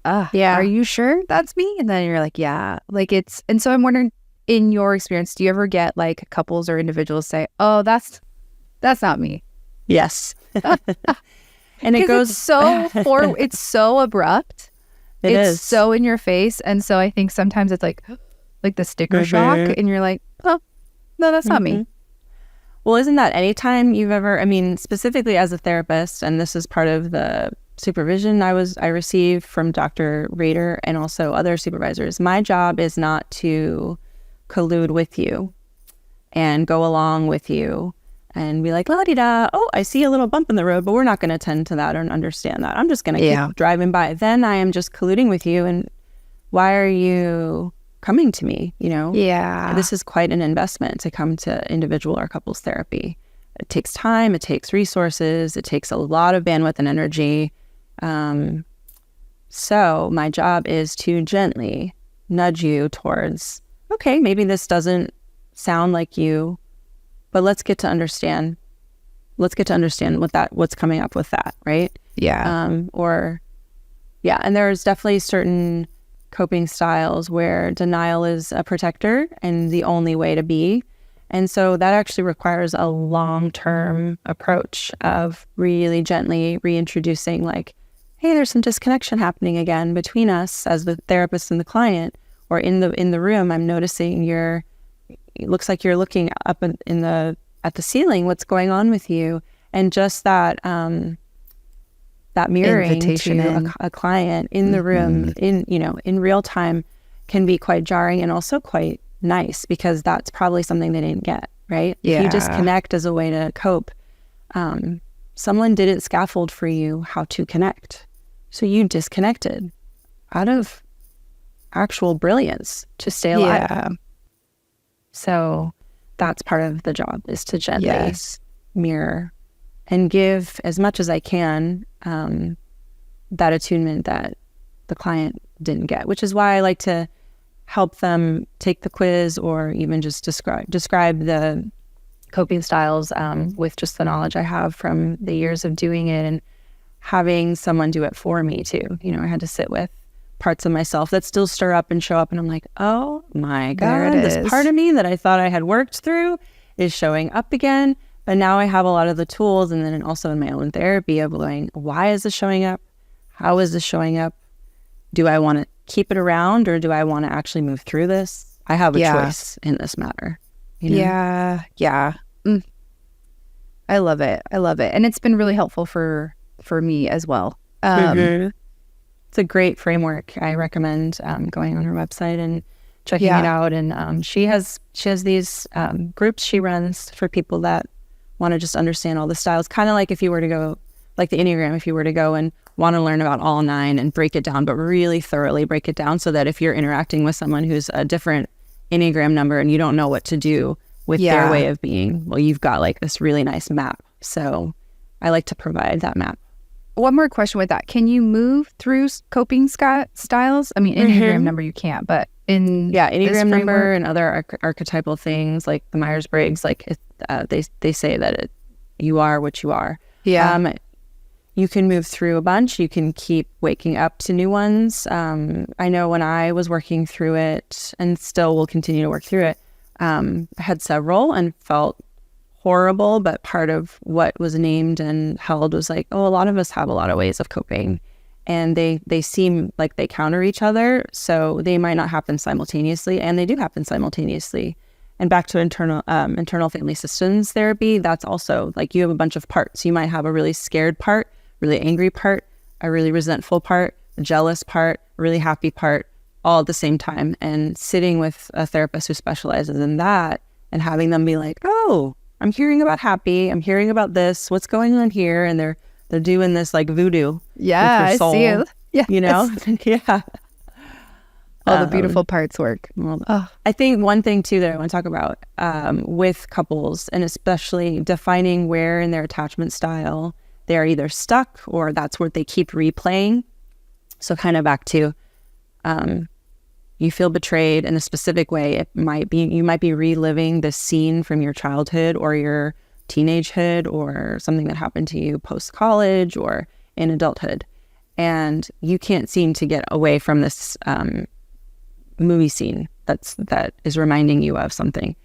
are you sure that's me? And then you're like, yeah, like it's, and so I'm wondering in your experience, do you ever get like couples or individuals say, oh, that's not me? Yes. And it goes it's so abrupt. It's so in your face. And so I think sometimes it's like the sticker shock and you're like, oh, no, that's not me. Well, isn't that anytime you've ever, I mean, specifically as a therapist, and this is part of the supervision I received from Dr. Rader and also other supervisors, my job is not to collude with you and go along with you and be like, la-di-da, oh, I see a little bump in the road, but we're not going to tend to that or understand that. I'm just going to keep driving by. Then I am just colluding with you. And why are you coming to me? You know? Yeah. This is quite an investment to come to individual or couples therapy. It takes time. It takes resources. It takes a lot of bandwidth and energy. So my job is to gently nudge you towards, okay, maybe this doesn't sound like you, but let's get to understand what's coming up with that, right? Yeah. And there's definitely certain coping styles where denial is a protector and the only way to be. And so that actually requires a long-term approach of really gently reintroducing like, hey, there's some disconnection happening again between us as the therapist and the client, or in the room, I'm noticing it looks like you're looking up at the ceiling. What's going on with you? And just that mirroring invitation to a client in the room in real time can be quite jarring and also quite nice because that's probably something they didn't get, right? Yeah. If you disconnect as a way to cope, someone didn't scaffold for you how to connect. So you disconnected out of actual brilliance to stay alive. Yeah. So that's part of the job, is to gently mirror and give as much as I can that attunement that the client didn't get, which is why I like to help them take the quiz or even just describe the coping styles with just the knowledge I have from the years of doing it and having someone do it for me too. You know, I had to sit with parts of myself that still stir up and show up, and I'm like, oh my God, this part of me that I thought I had worked through is showing up again. But now I have a lot of the tools, and then also in my own therapy of going, why is this showing up? How is this showing up? Do I want to keep it around, or do I want to actually move through this? I have a choice in this matter. You know? Yeah. I love it. And it's been really helpful for me as well. It's a great framework. I recommend going on her website and checking it out. And she has these groups she runs for people that want to just understand all the styles. Kind of like if you were to go, like the Enneagram, if you were to go and want to learn about all 9 and break it down, but really thoroughly break it down so that if you're interacting with someone who's a different Enneagram number and you don't know what to do with their way of being, well, you've got like this really nice map. So I like to provide that map. One more question with that. Can you move through coping styles? I mean, Enneagram number you can't, but in Enneagram number and other archetypal things like the Myers-Briggs, like they say that you are what you are. Yeah. You can move through a bunch. You can keep waking up to new ones. I know when I was working through it, and still will continue to work through it, I had several and felt horrible, but part of what was named and held was like, oh, a lot of us have a lot of ways of coping, and they seem like they counter each other, so they might not happen simultaneously, and they do happen simultaneously. And back to internal family systems therapy, that's also like you have a bunch of parts. You might have a really scared part, really angry part, a really resentful part, a jealous part, a really happy part, all at the same time. And sitting with a therapist who specializes in that and having them be like, oh, I'm hearing about happy, I'm hearing about this, what's going on here? And they're doing this like voodoo. Yeah, with your soul, I see it. Yeah. You know? Yeah. All the beautiful parts work. Well, I think one thing too that I want to talk about with couples, and especially defining where in their attachment style they are either stuck or that's what they keep replaying. So kind of back to you feel betrayed in a specific way. It might be, you might be reliving this scene from your childhood or your teenagehood or something that happened to you post-college or in adulthood. And you can't seem to get away from this movie scene that is reminding you of something.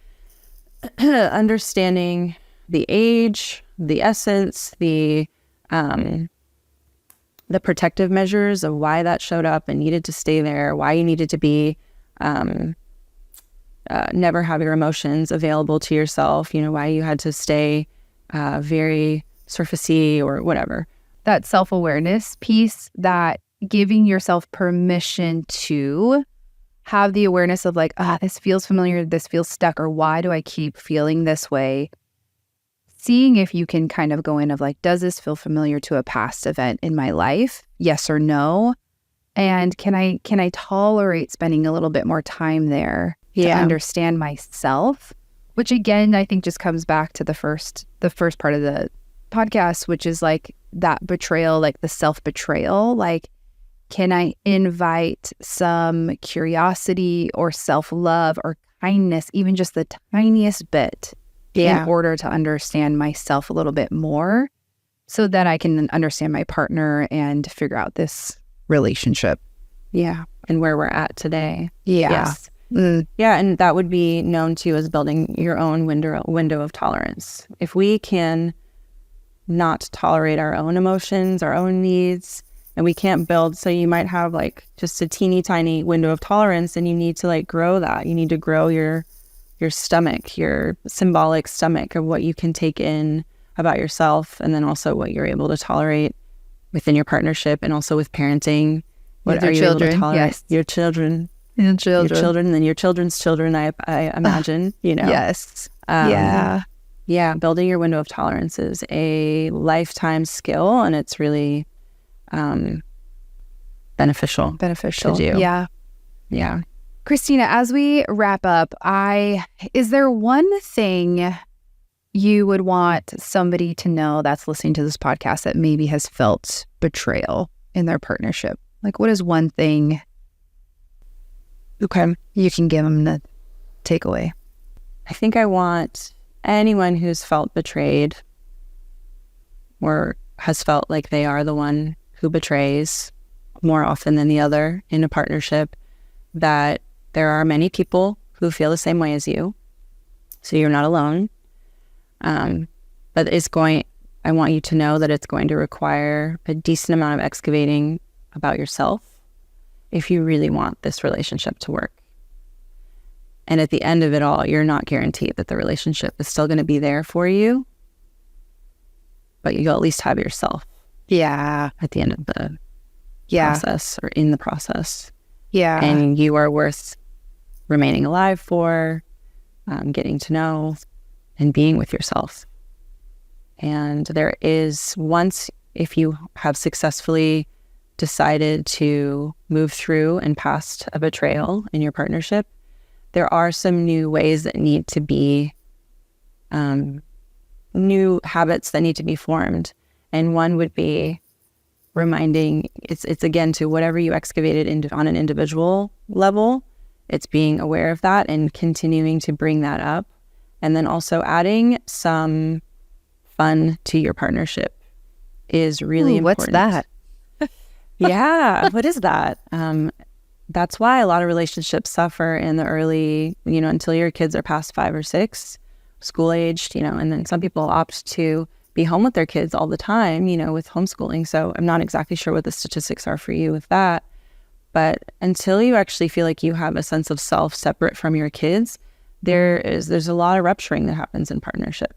Understanding the age, the essence, the protective measures of why that showed up and needed to stay there, why you needed to be never have your emotions available to yourself, why you had to stay very surfacey or whatever. That self-awareness piece, that giving yourself permission to have the awareness of like, this feels familiar, this feels stuck, or why do I keep feeling this way? Seeing if you can kind of go in of like, does this feel familiar to a past event in my life? Yes or no? And can I tolerate spending a little bit more time there to understand myself? Which again, I think just comes back to the first part of the podcast, which is like that betrayal, like the self-betrayal. Like, can I invite some curiosity or self-love or kindness, even just the tiniest bit, in order to understand myself a little bit more so that I can understand my partner and figure out this relationship. Yeah. And where we're at today. Yeah. Yes. Yeah. And that would be known too as building your own window of tolerance. If we can not tolerate our own emotions, our own needs, and we can't build, so you might have like just a teeny tiny window of tolerance, and you need to like grow that. You need to grow your stomach, your symbolic stomach of what you can take in about yourself, and then also what you're able to tolerate within your partnership, and also with parenting. What are you able to tolerate? Yes. Your children. Your children. Your children, and then your children's children, I imagine, Yes. Yeah, building your window of tolerance is a lifetime skill, and it's really beneficial to do. Yeah. Christina, as we wrap up, is there one thing you would want somebody to know that's listening to this podcast that maybe has felt betrayal in their partnership? Like, what is one thing you can give them the takeaway? I think I want anyone who's felt betrayed or has felt like they are the one who betrays more often than the other in a partnership, that there are many people who feel the same way as you. So you're not alone. But I want you to know that it's going to require a decent amount of excavating about yourself if you really want this relationship to work. And at the end of it all, you're not guaranteed that the relationship is still going to be there for you, but you'll at least have yourself. Yeah. At the end of the process, or in the process. Yeah. And you are worth remaining alive for, getting to know, and being with yourself. And there is, once, if you have successfully decided to move through and past a betrayal in your partnership, there are some new ways that need to be, new habits that need to be formed. And one would be reminding, it's again, to whatever you excavated on an individual level, it's being aware of that and continuing to bring that up. And then also adding some fun to your partnership is really important. What's that? Yeah, what is that? That's why a lot of relationships suffer in the early, until your kids are past 5 or 6, school aged, and then some people opt to be home with their kids all the time, with homeschooling. So I'm not exactly sure what the statistics are for you with that. But until you actually feel like you have a sense of self separate from your kids, there's a lot of rupturing that happens in partnership.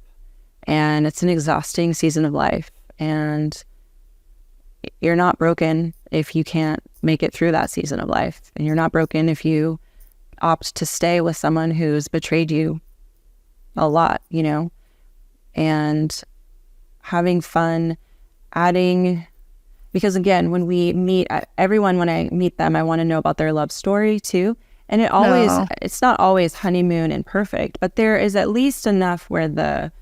And it's an exhausting season of life. And you're not broken if you can't make it through that season of life. And you're not broken if you opt to stay with someone who's betrayed you a lot, and having fun, adding, because again, when we meet everyone, when I meet them, I want to know about their love story too. And it's not always honeymoon and perfect, but there is at least enough where the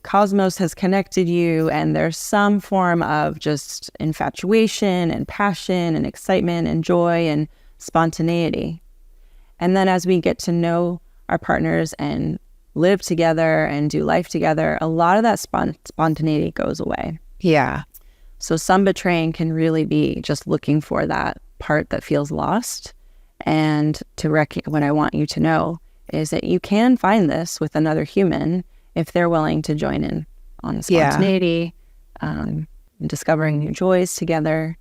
cosmos has connected you, and there's some form of just infatuation and passion and excitement and joy and spontaneity. And then as we get to know our partners and live together and do life together, a lot of that spontaneity goes away. Yeah. So some betraying can really be just looking for that part that feels lost. And what I want you to know is that you can find this with another human if they're willing to join in on the spontaneity, discovering new joys together.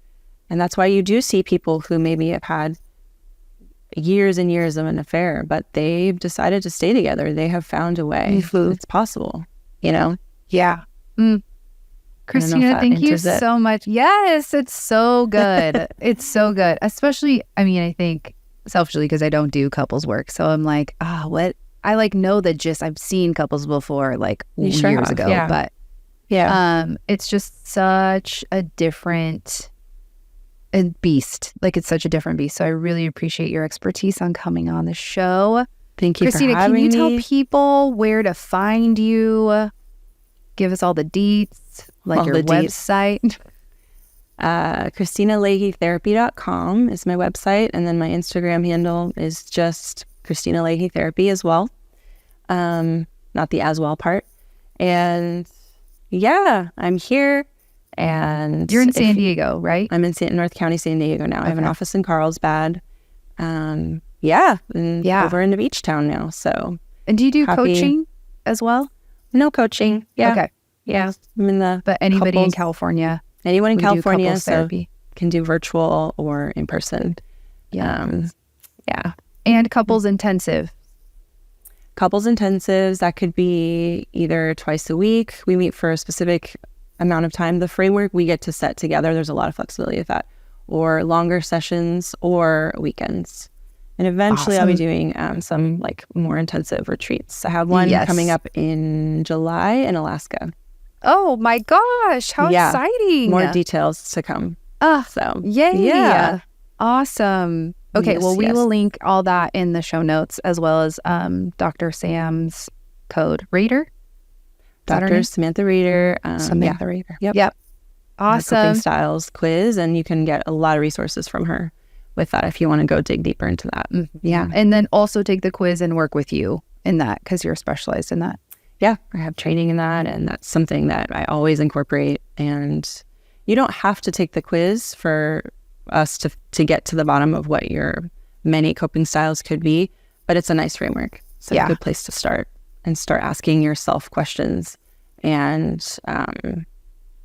And that's why you do see people who maybe have had years and years of an affair, but they've decided to stay together. They have found a way. Mm-hmm. It's possible, Yeah. Christina, thank you so much. Yes, it's so good. It's so good. Especially, I think selfishly, because I don't do couples work. So I'm like, what? I know the gist. I've seen couples before, years ago. Yeah. But it's just such a different beast. It's such a different beast. So I really appreciate your expertise on coming on the show. Thank you, Christina. For having me. Can you tell people where to find you? Give us all the deets, your website. ChristinaLeahyTherapy.com is my website, and then my Instagram handle is just Christina Leahy Therapy as well. Not the as well part. And yeah, I'm here. And you're in San Diego, right? I'm in North County, San Diego now. Okay. I have an office in Carlsbad. And over in the beach town now. So, and do you do coaching as well? No coaching. Yeah. Okay. Yeah. I'm in but anybody in California. Anyone in California, so therapy. Can do virtual or in person. Yeah. And couples intensive. Couples intensives, that could be either twice a week. We meet for a specific amount of time. The framework we get to set together, there's a lot of flexibility with that. Or longer sessions or weekends. And eventually I'll be doing some more intensive retreats. I have one coming up in July in Alaska. Oh my gosh, how exciting. More details to come. Yay. Yeah. Awesome. Okay, Yes, we will link all that in the show notes, as well as Dr. Sam's code. Reader? Dr. Samantha Reader. Samantha Reader. Yep. Awesome. Coping styles quiz, and you can get a lot of resources from her with that if you want to go dig deeper into that. Mm-hmm. Yeah, and then also take the quiz and work with you in that, because you're specialized in that. Yeah, I have training in that, and that's something that I always incorporate. And you don't have to take the quiz for us to get to the bottom of what your many coping styles could be, but it's a nice framework. It's a good place to start and start asking yourself questions. And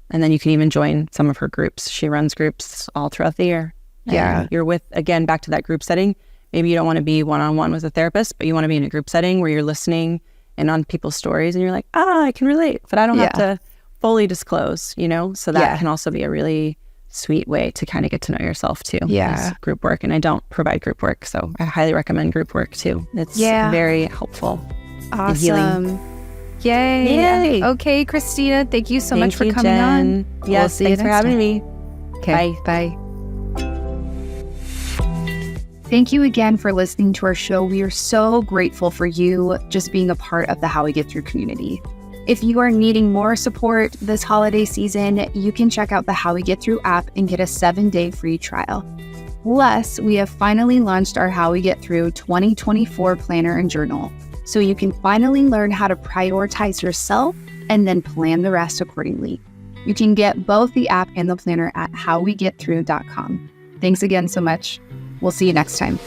then you can even join some of her groups. She runs groups all throughout the year. Yeah. And you're back to that group setting. Maybe you don't want to be one-on-one with a therapist, but you want to be in a group setting where you're listening and on people's stories, and you're like, I can relate, but I don't have to fully disclose, so that can also be a really sweet way to kind of get to know yourself too. Yeah. Group work. And I don't provide group work, so I highly recommend group work too. It's very helpful. Awesome. Yay. Okay, Christina, thank you so much for coming on. Yes, thanks for having me. Okay, bye. Thank you again for listening to our show. We are so grateful for you just being a part of the How We Get Through community. If you are needing more support this holiday season, you can check out the How We Get Through app and get a 7-day free trial. Plus, we have finally launched our How We Get Through 2024 planner and journal, so you can finally learn how to prioritize yourself and then plan the rest accordingly. You can get both the app and the planner at howwegetthrough.com. Thanks again so much. We'll see you next time.